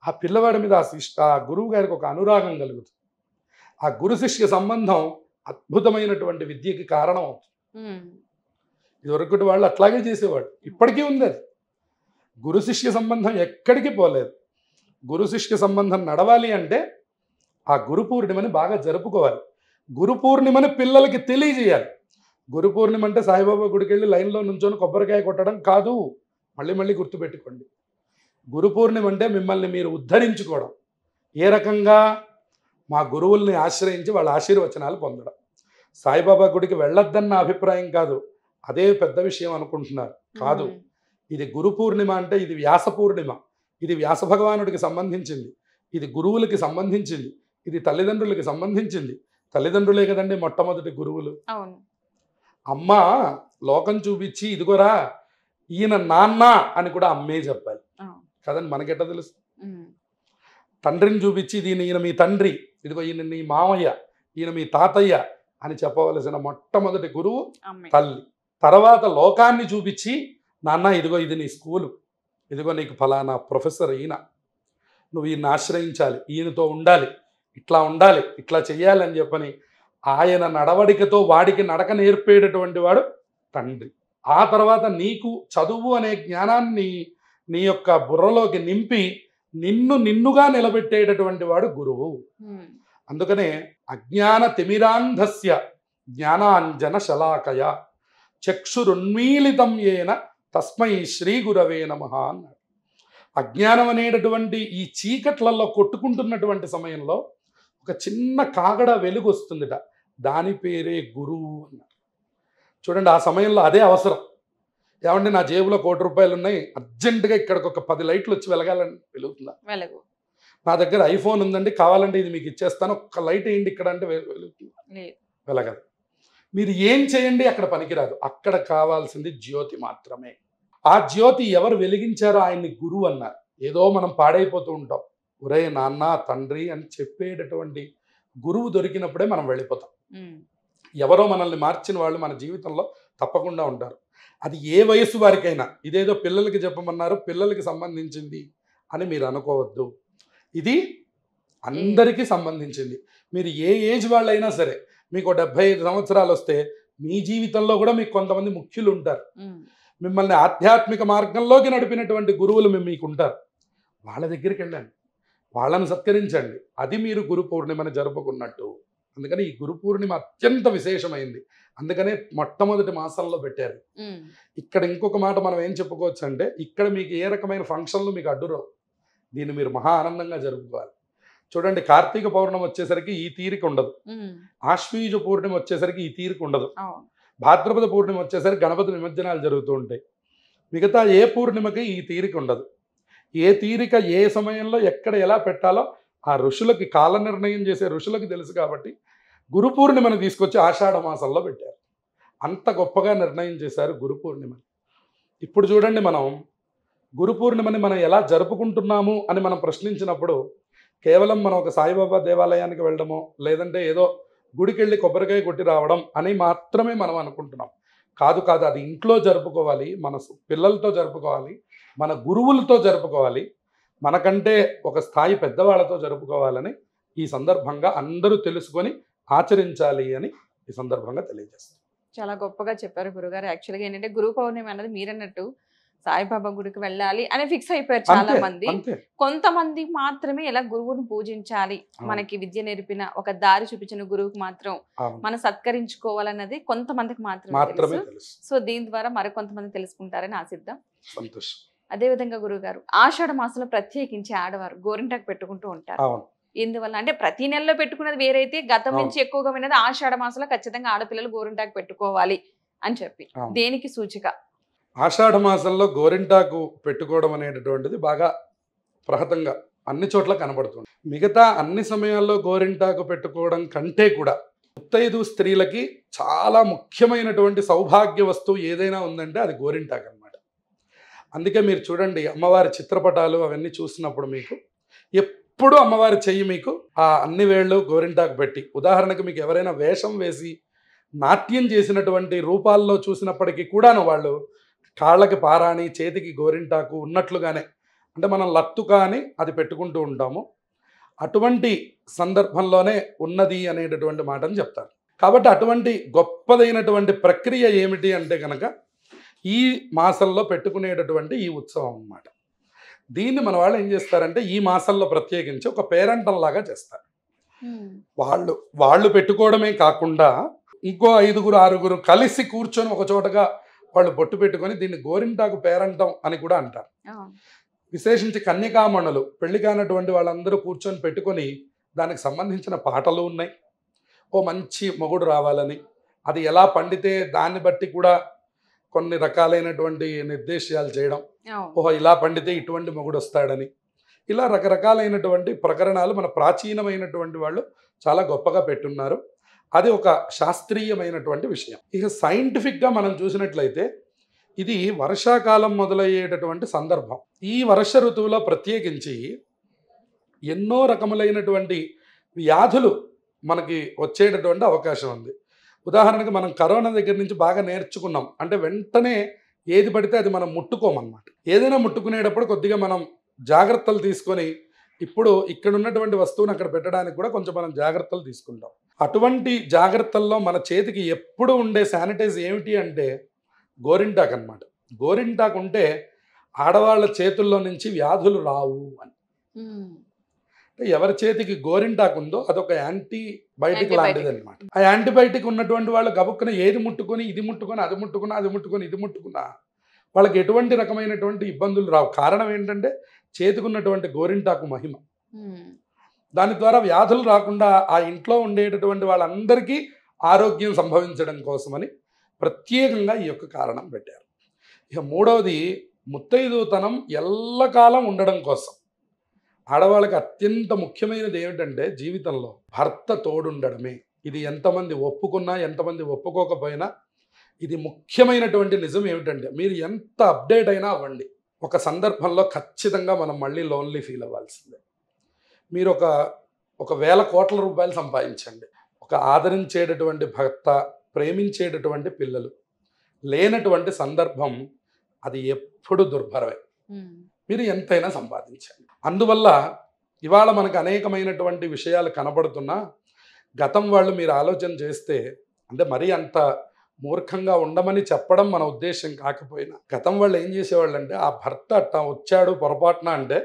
ఆ పిల్లవాడి మీద ఆ గురువు గారికి ఒక అనురాగం కలుగుతుంది. ఆ గురు శిష్య సంబంధం అద్భుతమైనటువంటి విద్యకి కారణం అవుతుంది. ఇదివరకటి వాళ్ళు అట్లాగే చేసేవాడు. ఇప్పటికీ ఉంది అది. గురు శిష్య సంబంధం ఎక్కడికి పోలేదు. గురు శిష్య సంబంధం నడవాలి అంటే ఆ గురు పూర్ణిమని బాగా జరుపుకోవాలి. గురు పూర్ణిమని పిల్లలకి తెలియజేయాలి. గురు పూర్ణిమ అంటే సాయిబాబా గుడికి వెళ్ళి లైన్లో నుంచొని కొబ్బరికాయ కొట్టడం కాదు. మళ్ళీ గుర్తుపెట్టుకోండి. గురు పూర్ణిమ అంటే మిమ్మల్ని మీరు ఉద్ధరించుకోవడం. ఏ రకంగా? మా గురువుల్ని ఆశ్రయించి వాళ్ళ ఆశీర్వచనాలు పొందడం. సాయిబాబా గుడికి వెళ్ళొద్దన్న అభిప్రాయం కాదు. అదే పెద్ద విషయం అనుకుంటున్నారు. కాదు. ఇది గురు పూర్ణిమ అంటే ఇది వ్యాస పూర్ణిమ. ఇది వ్యాస భగవానుడికి సంబంధించింది. ఇది గురువులకి సంబంధించింది. ఇది తల్లిదండ్రులకి సంబంధించింది. తల్లిదండ్రులే కదండి మొట్టమొదటి గురువులు. అమ్మ లోకం చూపించి ఇదిగోరా ఈయన నాన్న అని కూడా అమ్మే చెప్పాలి కదండి. మనకెట్ట తెలుసు? తండ్రిని చూపించి ఈయన మీ తండ్రి, ఇదిగో ఈయన నీ మామయ్య, ఈయన మీ తాతయ్య అని చెప్పవలసిన మొట్టమొదటి గురువు తల్లి. తర్వాత లోకాన్ని చూపించి నాన్న ఇదిగో ఇది నీ స్కూలు, ఇదిగో నీకు ఫలానా ప్రొఫెసర్ ఈయన, నువ్వు ఈయన్ని ఆశ్రయించాలి, ఈయనతో ఉండాలి, ఇట్లా ఉండాలి, ఇట్లా చెయ్యాలి అని చెప్పని ఆయన నడవడికతో వాడికి నడక నేర్పేటటువంటి వాడు తండ్రి. ఆ తర్వాత నీకు చదువు అనే జ్ఞానాన్ని నీ యొక్క బుర్రలోకి నింపి నిన్నుగా నిలబెట్టేటటువంటి వాడు గురువు. అందుకనే అజ్ఞాన తిమిరాంధస్య జ్ఞానాంజన శలాకయ చక్షురున్మీలితం ఏన తస్మై శ్రీ గురవే నమః అన్నాడు. అజ్ఞానం అనేటటువంటి ఈ చీకట్లలో కొట్టుకుంటున్నటువంటి సమయంలో ఒక చిన్న కాగడ వెలుగు వస్తుందిట. దాని పేరే గురువు అన్నారు. చూడండి, ఆ సమయంలో అదే అవసరం. ఏమంటే నా జేబులో ₹1,00,00,000 ఉన్నాయి, అర్జెంటుగా ఇక్కడికి ఒక 10 లైట్లు వచ్చి వెలగాలని వెలుగుతుందా? వెలుగు. నా దగ్గర ఐఫోన్ ఉందండి, కావాలంటే ఇది మీకు ఇచ్చేస్తాను, ఒక్క లైట్ వేయండి ఇక్కడ అంటే వెలుగుతుంది? వెలగదు. మీరు ఏం చేయండి అక్కడ పనికిరాదు. అక్కడ కావాల్సింది జ్యోతి మాత్రమే. ఆ జ్యోతి ఎవరు వెలిగించారో ఆయన్ని గురువు అన్నారు. ఏదో మనం పాడైపోతూ ఉంటాం. ఒరే నాన్న తండ్రి అని చెప్పేటటువంటి గురువు దొరికినప్పుడే మనం వెళ్ళిపోతాం. ఎవరో మనల్ని మార్చిన వాళ్ళు మన జీవితంలో తప్పకుండా ఉంటారు. అది ఏ వయసు వారికైనా. ఇదేదో పిల్లలకి చెప్పమన్నారు, పిల్లలకి సంబంధించింది అని మీరు అనుకోవద్దు. ఇది అందరికీ సంబంధించింది. మీరు ఏ ఏజ్ వాళ్ళైనా సరే, మీకు 75 సంవత్సరాలు వస్తే మీ జీవితంలో కూడా మీకు కొంతమంది ముఖ్యులు ఉంటారు. మిమ్మల్ని ఆధ్యాత్మిక మార్గంలోకి నడిపినటువంటి గురువులు మీకు ఉంటారు. వాళ్ళ దగ్గరికి వెళ్ళండి, వాళ్ళని సత్కరించండి. అది మీరు గురు పూర్ణిమని జరుపుకున్నట్టు. అందుకని ఈ గురు పూర్ణిమ అత్యంత విశేషమైంది. అందుకనే మొట్టమొదటి మాసంలో పెట్టారు. ఇక్కడ ఇంకొక మాట మనం ఏం చెప్పుకోవచ్చు అంటే, ఇక్కడ మీకు ఏ రకమైన ఫంక్షన్లు మీకు అడ్డురావు. దీన్ని మీరు మహా ఆనందంగా జరుపుకోవాలి. చూడండి, కార్తీక పౌర్ణమి వచ్చేసరికి ఈ తీరిక ఉండదు. ఆశ్వీజ పూర్ణిమ వచ్చేసరికి ఈ తీరిక ఉండదు. భాద్రపద పూర్ణిమ వచ్చేసరికి గణపతి నిమజ్జనాలు జరుగుతూ ఉంటాయి. మిగతా ఏ పూర్ణిమకి ఈ తీరిక ఉండదు. ఏ తీరిక ఏ సమయంలో ఎక్కడ ఎలా పెట్టాలో ఆ ఋషులకి, కాల నిర్ణయం చేసే ఋషులకి తెలుసు. కాబట్టి గురు పూర్ణిమను తీసుకొచ్చి ఆషాఢ మాసంలో పెట్టారు. అంత గొప్పగా నిర్ణయం చేశారు గురు పూర్ణిమని. ఇప్పుడు చూడండి, మనం గురు పూర్ణిమని మనం ఎలా జరుపుకుంటున్నాము అని మనం ప్రశ్నించినప్పుడు కేవలం మనం ఒక సాయిబాబా దేవాలయానికి వెళ్ళడమో, లేదంటే ఏదో గుడికి వెళ్ళి కొబ్బరికాయ కొట్టి రావడం అని మాత్రమే మనం అనుకుంటున్నాం. కాదు, అది ఇంట్లో జరుపుకోవాలి, మన పిల్లలతో జరుపుకోవాలి, మన గురువులతో జరుపుకోవాలి, మనకంటే ఒక స్థాయి పెద్దవాళ్ళతో జరుపుకోవాలని ఈ సందర్భంగా అందరూ తెలుసుకొని ఆచరించాలి అని ఈ సందర్భంగా తెలియజేస్తాం. చాలా గొప్పగా చెప్పారు గురుగారు. యాక్చువల్గా ఏంటంటే గురు పౌర్ణమి అన్నది మీరన్నట్టు సాయిబాబా గుడికి వెళ్ళాలి అని ఫిక్స్ అయిపోయారు చాలా మంది. కొంతమంది మాత్రమే ఇలా గురువును పూజించాలి, మనకి విద్య నేర్పిన ఒక దారి చూపించిన గురువుకి మాత్రం మనం సత్కరించుకోవాలన్నది కొంతమందికి మాత్రమే తెలుసు. సో దీని ద్వారా మరికొంతమంది తెలుసుకుంటారని ఆశిద్దాం. సంతోషం. అదేవిధంగా గురుగారు ఆషాఢ మాసంలో ప్రత్యేకించి ఆడవారు గోరింటాకు పెట్టుకుంటూ ఉంటారు. అవును. ఎందువల్ల అంటే ప్రతి నెలలో పెట్టుకున్నది వేరైతే గతం అవును. నుంచి ఎక్కువగా విన్నది ఆషాఢ మాసంలో ఖచ్చితంగా ఆడపిల్లలు గోరింటాకు పెట్టుకోవాలి అని చెప్పి అవును. దేనికి సూచిక? ఆషాఢ మాసంలో గోరింటాకు పెట్టుకోవడం అనేటటువంటిది బాగా ప్రహతంగా అన్ని చోట్ల కనబడుతుంది. మిగతా అన్ని సమయాల్లో గోరింటాకు పెట్టుకోవడం కంటే కూడా ముత్తైదు స్త్రీలకి చాలా ముఖ్యమైనటువంటి సౌభాగ్య వస్తువు ఏదైనా ఉందంటే అది గోరింటాకు అన్నమాట. అందుకే మీరు చూడండి అమ్మవారి చిత్రపటాలు అవన్నీ చూసినప్పుడు మీకు ఎప్పుడు అమ్మవారి చెయ్యి మీకు ఆ అన్ని వేళ్ళు గోరింటాకు పెట్టి, ఉదాహరణకు మీకు ఎవరైనా వేషం వేసి నాట్యం చేసినటువంటి రూపాల్లో చూసినప్పటికీ కూడాను వాళ్ళు కాళ్ళకి పారాణి చేతికి గోరింటాకు ఉన్నట్లుగానే, అంటే మనం లత్తుక అని అది పెట్టుకుంటూ ఉంటాము, అటువంటి సందర్భంలోనే ఉన్నది అనేటటువంటి మాటని చెప్తారు. కాబట్టి అటువంటి గొప్పదైనటువంటి ప్రక్రియ ఏమిటి అంటే కనుక ఈ మాసంలో పెట్టుకునేటటువంటి ఈ ఉత్సవం అన్నమాట. దీన్ని మన వాళ్ళు ఏం చేస్తారంటే ఈ మాసంలో ప్రత్యేకించి ఒక పేరంటంలాగా చేస్తారు. వాళ్ళు పెట్టుకోవడమే కాకుండా ఇంకో 5-6 కలిసి కూర్చొని ఒక చోటగా వాళ్ళు బొట్టు పెట్టుకొని దీన్ని గోరింటాకు పేరంటం అని కూడా అంటారు. విశేషించి కన్యకామణులు పెళ్లి కానటువంటి వాళ్ళందరూ కూర్చొని పెట్టుకొని దానికి సంబంధించిన పాటలు ఉన్నాయి. ఓ మంచి మొగుడు రావాలని, అది ఎలా పండితే దాన్ని బట్టి కూడా కొన్ని రకాలైనటువంటి నిర్దేశాలు చేయడం, ఓహో ఇలా పండితే ఇటువంటి మొగుడు వస్తాడని, ఇలా రకరకాలైనటువంటి ప్రకరణాలు మన ప్రాచీనమైనటువంటి వాళ్ళు చాలా గొప్పగా పెట్టున్నారు. అది ఒక శాస్త్రీయమైనటువంటి విషయం. ఇక సైంటిఫిక్గా మనం చూసినట్లయితే ఇది వర్షాకాలం మొదలయ్యేటటువంటి సందర్భం. ఈ వర్ష ఋతువులో ప్రత్యేకించి ఎన్నో రకములైనటువంటి వ్యాధులు మనకి వచ్చేటటువంటి అవకాశం ఉంది. ఉదాహరణకు మనం కరోనా దగ్గర నుంచి బాగా నేర్చుకున్నాం. అంటే వెంటనే ఏది పడితే అది మనం ముట్టుకోమన్నమాట. ఏదైనా ముట్టుకునేటప్పుడు కొద్దిగా మనం జాగ్రత్తలు తీసుకొని, ఇప్పుడు ఇక్కడ ఉన్నటువంటి వస్తువుని అక్కడ పెట్టడానికి కూడా కొంచెం మనం జాగ్రత్తలు తీసుకుంటాం. అటువంటి జాగ్రత్తల్లో మన చేతికి ఎప్పుడు ఉండే శానిటైజ్ ఏమిటి అంటే గోరింటాకు అన్నమాట. గోరింటాకు ఉంటే ఆడవాళ్ళ చేతుల్లో నుంచి వ్యాధులు రావు అని. ఎవరి చేతికి గోరింటాకు ఉందో అదొక యాంటీబయాటిక్ లాంటిది అనమాట. ఆ యాంటీబయాటిక్ ఉన్నటువంటి వాళ్ళు గబుక్కున ఏది ముట్టుకొని ఇది ముట్టుకొని అది ముట్టుకున్నా, అది ముట్టుకొని ఇది ముట్టుకున్నా వాళ్ళకి ఎటువంటి రకమైనటువంటి ఇబ్బందులు రావు. కారణం ఏంటంటే చేతికున్నటువంటి గోరింటాకు మహిమ. దాని ద్వారా వ్యాధులు రాకుండా ఆ ఇంట్లో ఉండేటటువంటి వాళ్ళందరికీ ఆరోగ్యం సంభవించడం కోసమని ప్రత్యేకంగా ఈ యొక్క కారణం పెట్టారు. ఇక మూడవది ముత్తైదుతనం ఎల్లకాలం ఉండడం కోసం. ఆడవాళ్ళకి అత్యంత ముఖ్యమైనది ఏమిటంటే జీవితంలో భర్త తోడుండడమే. ఇది ఎంతమంది ఒప్పుకున్నా ఎంతమంది ఒప్పుకోకపోయినా ఇది ముఖ్యమైనటువంటి నిజం ఏమిటంటే మీరు ఎంత అప్డేట్ అయినా అవ్వండి, ఒక సందర్భంలో ఖచ్చితంగా మనం మళ్ళీ లోన్లీ ఫీల్ అవ్వాల్సిందే. మీరు ఒక 1000 కోట్ల రూపాయలు సంపాదించండి, ఒక ఆదరించేటటువంటి భర్త, ప్రేమించేటటువంటి పిల్లలు లేనటువంటి సందర్భం అది ఎప్పుడు దుర్భరమే. మీరు ఎంతైనా సంపాదించండి. అందువల్ల ఇవాళ మనకు అనేకమైనటువంటి విషయాలు కనబడుతున్నా గతం వాళ్ళు మీరు ఆలోచన చేస్తే, అంటే మరీ అంత మూర్ఖంగా ఉండమని చెప్పడం మన ఉద్దేశం కాకపోయినా, గతం వాళ్ళు ఏం చేసేవాళ్ళు అంటే ఆ భర్త అట్లా వచ్చాడు పొరపాటున అంటే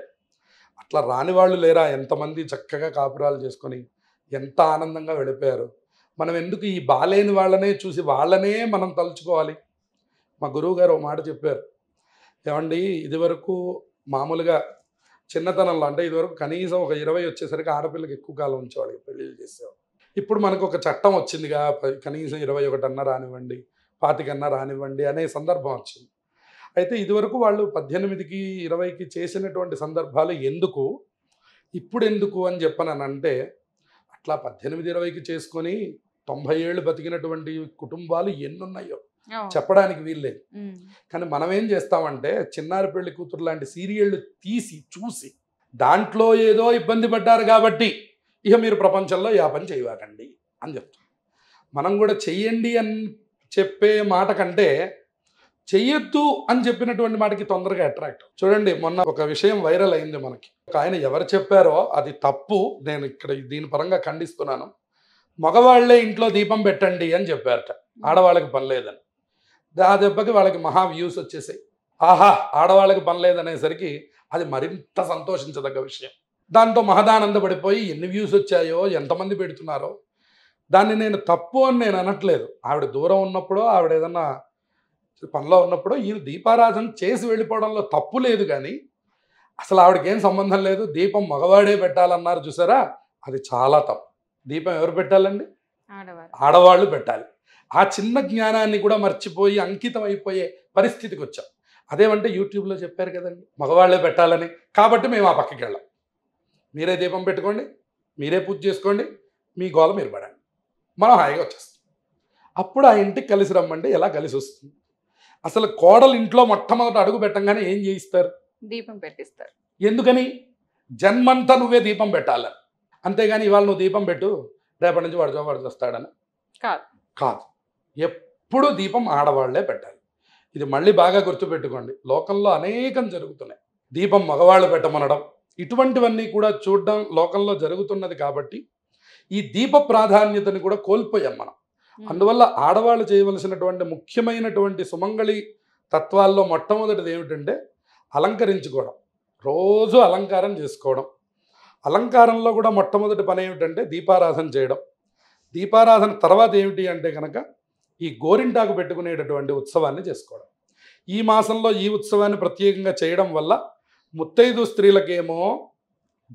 అట్లా రాని వాళ్ళు లేరా, ఎంతమంది చక్కగా కాపురాలు చేసుకొని ఎంత ఆనందంగా వెళ్ళిపోయారు. మనం ఎందుకు ఈ బాలేని వాళ్ళనే చూసి వాళ్ళనే మనం తలుచుకోవాలి? మా గురువు గారు ఒక మాట చెప్పారు, ఏమండి ఇదివరకు మామూలుగా చిన్నతనంలో, అంటే ఇదివరకు కనీసం ఒక 20 వచ్చేసరికి ఆడపిల్లకి ఎక్కువ కాలం ఉంచేవాళ్ళు, పెళ్ళిళ్ళు చేసేవాళ్ళు. ఇప్పుడు మనకు ఒక చట్టం వచ్చిందిగా, కనీసం 21 అన్నా రానివ్వండి, 25 అన్నా రానివ్వండి అనే సందర్భం వచ్చింది. అయితే ఇదివరకు వాళ్ళు 18కి 20కి చేసినటువంటి సందర్భాలు ఎందుకు, ఇప్పుడు ఎందుకు అని చెప్పనంటే, అట్లా 18-20కి చేసుకొని 90 ఏళ్ళు బతికినటువంటి కుటుంబాలు ఎన్నున్నాయో చెప్పడానికి వీల్లేదు. కానీ మనం ఏం చేస్తామంటే చిన్నారి పెళ్లి కూతురు లాంటి సీరియళ్ళు తీసి చూసి దాంట్లో ఏదో ఇబ్బంది పడ్డారు కాబట్టి ఇక మీరు ప్రపంచంలో ఆ పని చేయవాకండి అని చెప్తాం. మనం కూడా చెయ్యండి అని చెప్పే మాట కంటే చెయ్యొద్దు అని చెప్పినటువంటి మాటకి తొందరగా అట్రాక్ట్. చూడండి, మొన్న ఒక విషయం వైరల్ అయింది మనకి. ఆయన ఎవరు చెప్పారో అది తప్పు, నేను ఇక్కడ దీని పరంగా ఖండిస్తున్నాను. మగవాళ్లే ఇంట్లో దీపం పెట్టండి అని చెప్పారట, ఆడవాళ్ళకి పని లేదని. ఆ దెబ్బకి వాళ్ళకి మహా వ్యూస్ వచ్చేసాయి. ఆహా, ఆడవాళ్ళకి పని లేదనేసరికి అది మరింత సంతోషించదగ్గ విషయం. దాంతో మహదానందపడిపోయి ఎన్ని వ్యూస్ వచ్చాయో, ఎంతమంది పెడుతున్నారో. దాన్ని నేను తప్పు అని నేను అనట్లేదు. ఆవిడ దూరం ఉన్నప్పుడు ఆవిడ ఏదన్నా పనిలో ఉన్నప్పుడు ఈయన దీపారాధన చేసి వెళ్ళిపోవడంలో తప్పు లేదు, కానీ అసలు ఆవిడకి ఏం సంబంధం లేదు, దీపం మగవాడే పెట్టాలన్నారు చూసారా, అది చాలా తప్పు. దీపం ఎవరు పెట్టాలండి? ఆడవారు. ఆడవాళ్ళు పెట్టాలి. ఆ చిన్న జ్ఞానాన్ని కూడా మర్చిపోయి అంకితం అయిపోయే పరిస్థితికి వచ్చాం. అదేమంటే యూట్యూబ్లో చెప్పారు కదండి మగవాళ్లే పెట్టాలని, కాబట్టి మేము ఆ పక్కకి వెళ్ళాం. మీరే దీపం పెట్టుకోండి, మీరే పూజ చేసుకోండి, మీ గోల మీరు పడండి, మనం హాయిగా వచ్చేస్తాం. అప్పుడు ఆ ఇంటికి కలిసి రమ్మంటే ఎలా కలిసి వస్తుంది? అసలు కోడలు ఇంట్లో మొట్టమొదటి అడుగు పెట్టంగానే ఏం చేయిస్తారు? దీపం పెట్టిస్తారు. ఎందుకని? జన్మంతా నువ్వే దీపం పెట్టాలని. అంతేగాని ఇవాళ నువ్వు దీపం పెట్టు, రేపటి నుంచి వాడు వస్తాడని కాదు. కాదు. ఎప్పుడు దీపం ఆడవాళ్లే పెట్టాలి. ఇది మళ్ళీ బాగా గుర్తుపెట్టుకోండి. లోకంలో అనేకం జరుగుతున్నాయి. దీపం మగవాళ్ళు పెట్టమనడం, ఇటువంటివన్నీ కూడా చూడడం లోకంలో జరుగుతున్నది. కాబట్టి ఈ దీప ప్రాధాన్యతని కూడా కోల్పోయాం మనం. అందువల్ల ఆడవాళ్ళు చేయవలసినటువంటి ముఖ్యమైనటువంటి సుమంగళి తత్వాల్లో మొట్టమొదటిది ఏమిటంటే అలంకరించుకోవడం, రోజు అలంకారం చేసుకోవడం. అలంకారంలో కూడా మొట్టమొదటి పని ఏమిటంటే దీపారాధన చేయడం. దీపారాధన తర్వాత ఏమిటి అంటే కనుక ఈ గోరింటాకు పెట్టుకునేటటువంటి ఉత్సవాన్ని చేసుకోవడం. ఈ మాసంలో ఈ ఉత్సవాన్ని ప్రత్యేకంగా చేయడం వల్ల ముత్తైదు స్త్రీలకేమో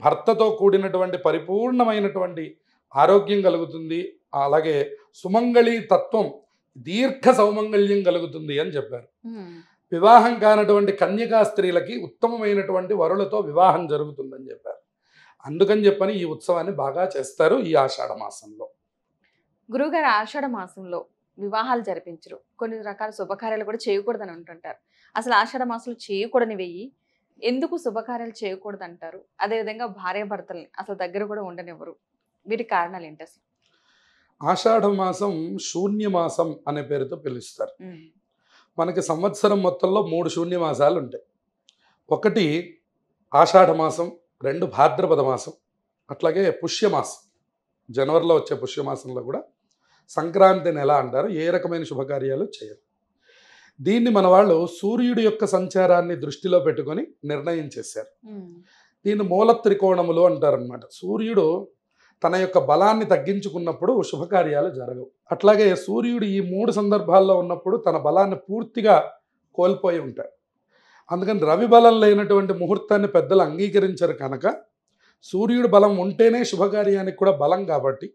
భర్తతో కూడినటువంటి పరిపూర్ణమైనటువంటి ఆరోగ్యం కలుగుతుంది, అలాగే సుమంగళి తత్వం దీర్ఘ సౌమంగళ్యం కలుగుతుంది అని చెప్పారు. వివాహం కానటువంటి కన్యకా స్త్రీలకి ఉత్తమమైనటువంటి వరులతో వివాహం జరుగుతుందని చెప్పారు. అందుకని చెప్పని ఈ ఉత్సవాన్ని బాగా చేస్తారు ఈ ఆషాఢ మాసంలో. గురువుగారు, ఆషాఢ మాసంలో వివాహాలు జరిపించరు, కొన్ని రకాల శుభకార్యాలు కూడా చేయకూడదని అంటుంటారు. అసలు ఆషాఢ మాసంలో చేయకూడని వెయ్యి, ఎందుకు శుభకార్యాలు చేయకూడదు అంటారు? అదేవిధంగా భార్యాభర్తల్ని అసలు దగ్గర కూడా ఉండనివ్వరు, వీటికి కారణాలు ఏంటి అసలు? ఆషాఢ మాసం శూన్యమాసం అనే పేరుతో పిలుస్తారు. మనకి సంవత్సరం మొత్తంలో 3 శూన్యమాసాలు ఉంటాయి. ఒకటి ఆషాఢ మాసం, 2 భాద్రపద మాసం, అట్లాగే పుష్యమాసం. జనవరిలో వచ్చే పుష్యమాసంలో కూడా సంక్రాంతి నెల అంటారు. ఏ రకమైన శుభకార్యాలు చేయరు. దీన్ని మన వాళ్ళు సూర్యుడి యొక్క సంచారాన్ని దృష్టిలో పెట్టుకొని నిర్ణయం చేశారు. దీన్ని మూల త్రికోణములు అంటారనమాట. సూర్యుడు తన యొక్క బలాన్ని తగ్గించుకున్నప్పుడు శుభకార్యాలు జరగవు. అట్లాగే సూర్యుడు ఈ 3 సందర్భాల్లో ఉన్నప్పుడు తన బలాన్ని పూర్తిగా కోల్పోయి ఉంటాడు. అందుకని రవి బలం లేనటువంటి ముహూర్తాన్ని పెద్దలు అంగీకరించరు కనుక సూర్యుడు బలం ఉంటేనే శుభకార్యానికి కూడా బలం. కాబట్టి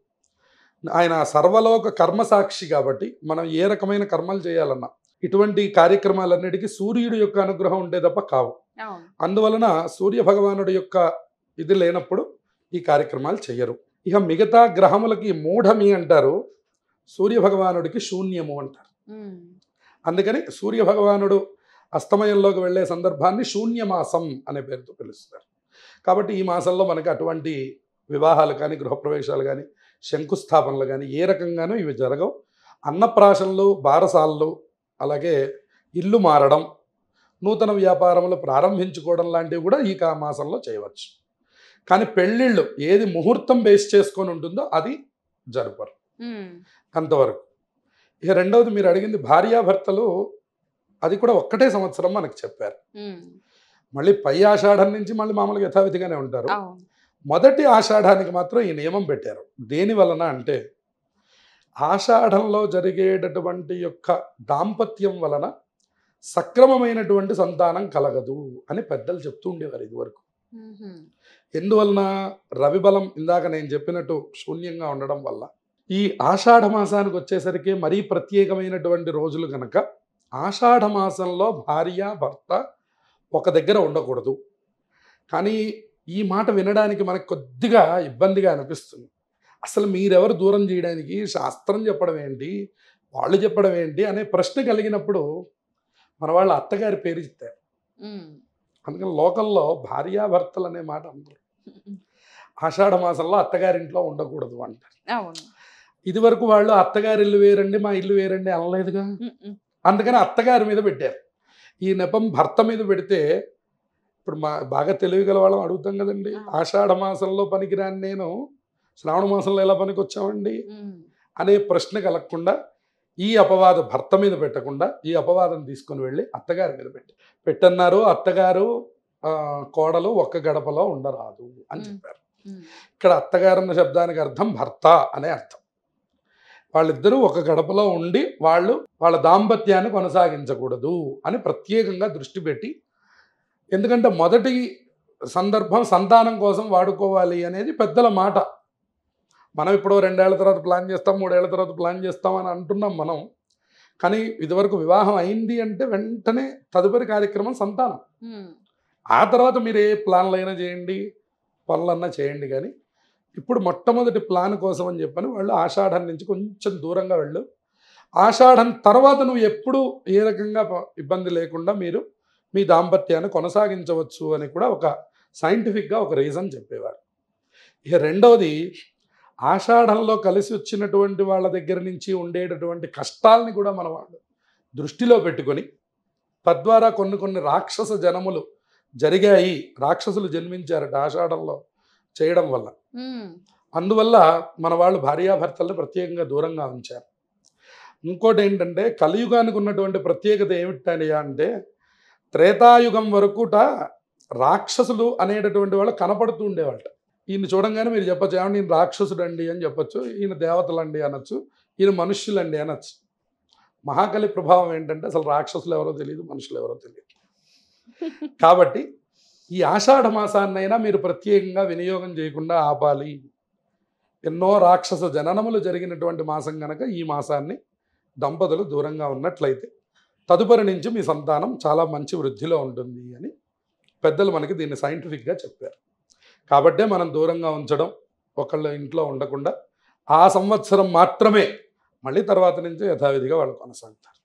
ఆయన సర్వలోక కర్మసాక్షి. కాబట్టి మనం ఏ రకమైన కర్మలు చేయాలన్నా ఇటువంటి కార్యక్రమాలన్నిటికీ సూర్యుడి యొక్క అనుగ్రహం ఉంటే తప్ప కావు. అందువలన సూర్య భగవానుడి యొక్క ఇది లేనప్పుడు ఈ కార్యక్రమాలు చెయ్యరు. ఇక మిగతా గ్రహములకి మూఢమి అంటారు, సూర్య భగవానుడికి శూన్యము అంటారు. అందుకని సూర్య భగవానుడు అస్తమయంలోకి వెళ్ళే సందర్భాన్ని శూన్యమాసం అనే పేరుతో పిలుస్తారు. కాబట్టి ఈ మాసంలో మనకి అటువంటి వివాహాలు కానీ, గృహప్రవేశాలు కానీ, శంకుస్థాపనలు కానీ ఏ రకంగానూ ఇవి జరగవు. అన్నప్రాశనలు, బారసాలలు, అలాగే ఇల్లు మారడం, నూతన వ్యాపారములు ప్రారంభించుకోవడం లాంటివి కూడా ఈ మాసంలో చేయవచ్చు. కానీ పెళ్ళిళ్ళు ఏది ముహూర్తం బేస్ చేసుకొని ఉంటుందో అది జరపరు అంతవరకు. ఇక రెండవది మీరు అడిగింది భార్యాభర్తలు, అది కూడా ఒక్కటే సంవత్సరం మనకు చెప్పారు. మళ్ళీ పై ఆషాఢం నుంచి మళ్ళీ మామూలుగా యథావిధిగానే ఉంటారు. మొదటి ఆషాఢానికి మాత్రం ఈ నియమం పెట్టారు. దేని వలన అంటే ఆషాఢంలో జరిగేటటువంటి యొక్క దాంపత్యం వలన సక్రమమైనటువంటి సంతానం కలగదు అని పెద్దలు చెప్తూ ఉండేవారు ఇదివరకు. ఎందువలన? రవి బలం ఇందాక నేను చెప్పినట్టు శూన్యంగా ఉండడం వల్ల. ఈ ఆషాఢ మాసానికి వచ్చేసరికి మరీ ప్రత్యేకమైనటువంటి రోజులు కనుక ఆషాఢ మాసంలో భార్య భర్త ఒక దగ్గర ఉండకూడదు. కానీ ఈ మాట వినడానికి మనకు కొద్దిగా ఇబ్బందిగా అనిపిస్తుంది. అసలు మీరెవరు దూరం చేయడానికి? శాస్త్రం చెప్పడం ఏంటి, వాళ్ళు చెప్పడం ఏంటి అనే ప్రశ్న కలిగినప్పుడు మన వాళ్ళ అత్తగారి పేరు చెప్తారు. అందుకని లోకంలో భార్యాభర్తలు అనే మాట అందరూ ఆషాఢ మాసంలో అత్తగారింట్లో ఉండకూడదు అంటారు. ఇదివరకు వాళ్ళు అత్తగారి ఇల్లు వేరండి, మా ఇల్లు వేరండి అనలేదుగా. అందుకని అత్తగారి మీద పెట్టారు. ఈ నెపం భర్త మీద పెడితే ఇప్పుడు బాగా తెలివిగల వాళ్ళం అడుగుతాం కదండి, ఆషాఢ మాసంలో పనికిరాని నేను శ్రావణ మాసంలో ఎలా పనికి వచ్చామండి అనే ప్రశ్న కలగకుండా ఈ అపవాదం భర్త మీద పెట్టకుండా ఈ అపవాదం తీసుకొని వెళ్ళి అత్తగారి మీద పెట్టన్నారు. అత్తగారు కోడలు ఒక్క గడపలో ఉండరాదు అని చెప్పారు. ఇక్కడ అత్తగారు అన్న శబ్దానికి అర్థం భర్త అనే అర్థం. వాళ్ళిద్దరూ ఒక గడపలో ఉండి వాళ్ళ దాంపత్యాన్ని కొనసాగించకూడదు అని ప్రత్యేకంగా దృష్టి పెట్టి, ఎందుకంటే మొదటి సందర్భం సంతానం కోసం వాడుకోవాలి అనేది పెద్దల మాట. మనం ఇప్పుడు 2 ఏళ్ల తర్వాత ప్లాన్ చేస్తాం, 3 ఏళ్ల తర్వాత ప్లాన్ చేస్తాం అని అంటున్నాం మనం. కానీ ఇదివరకు వివాహం అయింది అంటే వెంటనే తదుపరి కార్యక్రమం సంతానం. ఆ తర్వాత మీరు ఏ ప్లాన్లైనా చేయండి, పనులన్నా చేయండి. కానీ ఇప్పుడు మొట్టమొదటి ప్లాన్ కోసం అని చెప్పని వాళ్ళు ఆషాఢం నుంచి కొంచెం దూరంగా వెళ్ళు. ఆషాఢం తర్వాత నువ్వు ఎప్పుడు ఏ రకంగా ఇబ్బంది లేకుండా మీరు మీ దాంపత్యాన్ని కొనసాగించవచ్చు అని కూడా ఒక సైంటిఫిక్గా ఒక రీజన్ చెప్పేవారు. ఇక రెండవది, ఆషాఢంలో కలిసి వచ్చినటువంటి వాళ్ళ దగ్గర నుంచి ఉండేటటువంటి కష్టాలని కూడా మన వాళ్ళు దృష్టిలో పెట్టుకొని, తద్వారా కొన్ని రాక్షస జనములు జరిగాయి, రాక్షసులు జన్మించారట ఆషాఢంలో చేయడం వల్ల. అందువల్ల మన వాళ్ళు భార్యాభర్తలను ప్రత్యేకంగా దూరంగా ఉంచారు. ఇంకోటి ఏంటంటే, కలియుగానికి ఉన్నటువంటి ప్రత్యేకత ఏమిటని అంటే, త్రేతాయుగం వరకుట రాక్షసులు అనేటటువంటి వాళ్ళు కనపడుతూ ఉండేవాళ్ళట. ఈయన చూడంగానే మీరు చెప్పచ్చు, ఏమంటే ఈయన రాక్షసుడండి అని చెప్పచ్చు, ఈయన దేవతలండి అనొచ్చు, ఈయన మనుష్యులండి అనొచ్చు. మహాకలి ప్రభావం ఏంటంటే అసలు రాక్షసులు ఎవరో తెలియదు, మనుషులు ఎవరో తెలియదు. కాబట్టి ఈ ఆషాఢ మాసాన్నైనా మీరు ప్రత్యేకంగా వినియోగం చేయకుండా ఆపాలి. ఎన్నో రాక్షస జననములు జరిగినటువంటి మాసం కనుక ఈ మాసాన్ని దంపతులు దూరంగా ఉన్నట్లయితే తదుపరి నుంచి మీ సంతానం చాలా మంచి వృద్ధిలో ఉంటుంది అని పెద్దలు మనకి దీన్ని సైంటిఫిక్గా చెప్పారు. కాబట్టే మనం దూరంగా ఉంచడం, ఒకళ్ళ ఇంట్లో ఉండకుండా ఆ సంవత్సరం మాత్రమే, మళ్ళీ తర్వాత నుంచి యథావిధిగా వాళ్ళు కొనసాగుతారు.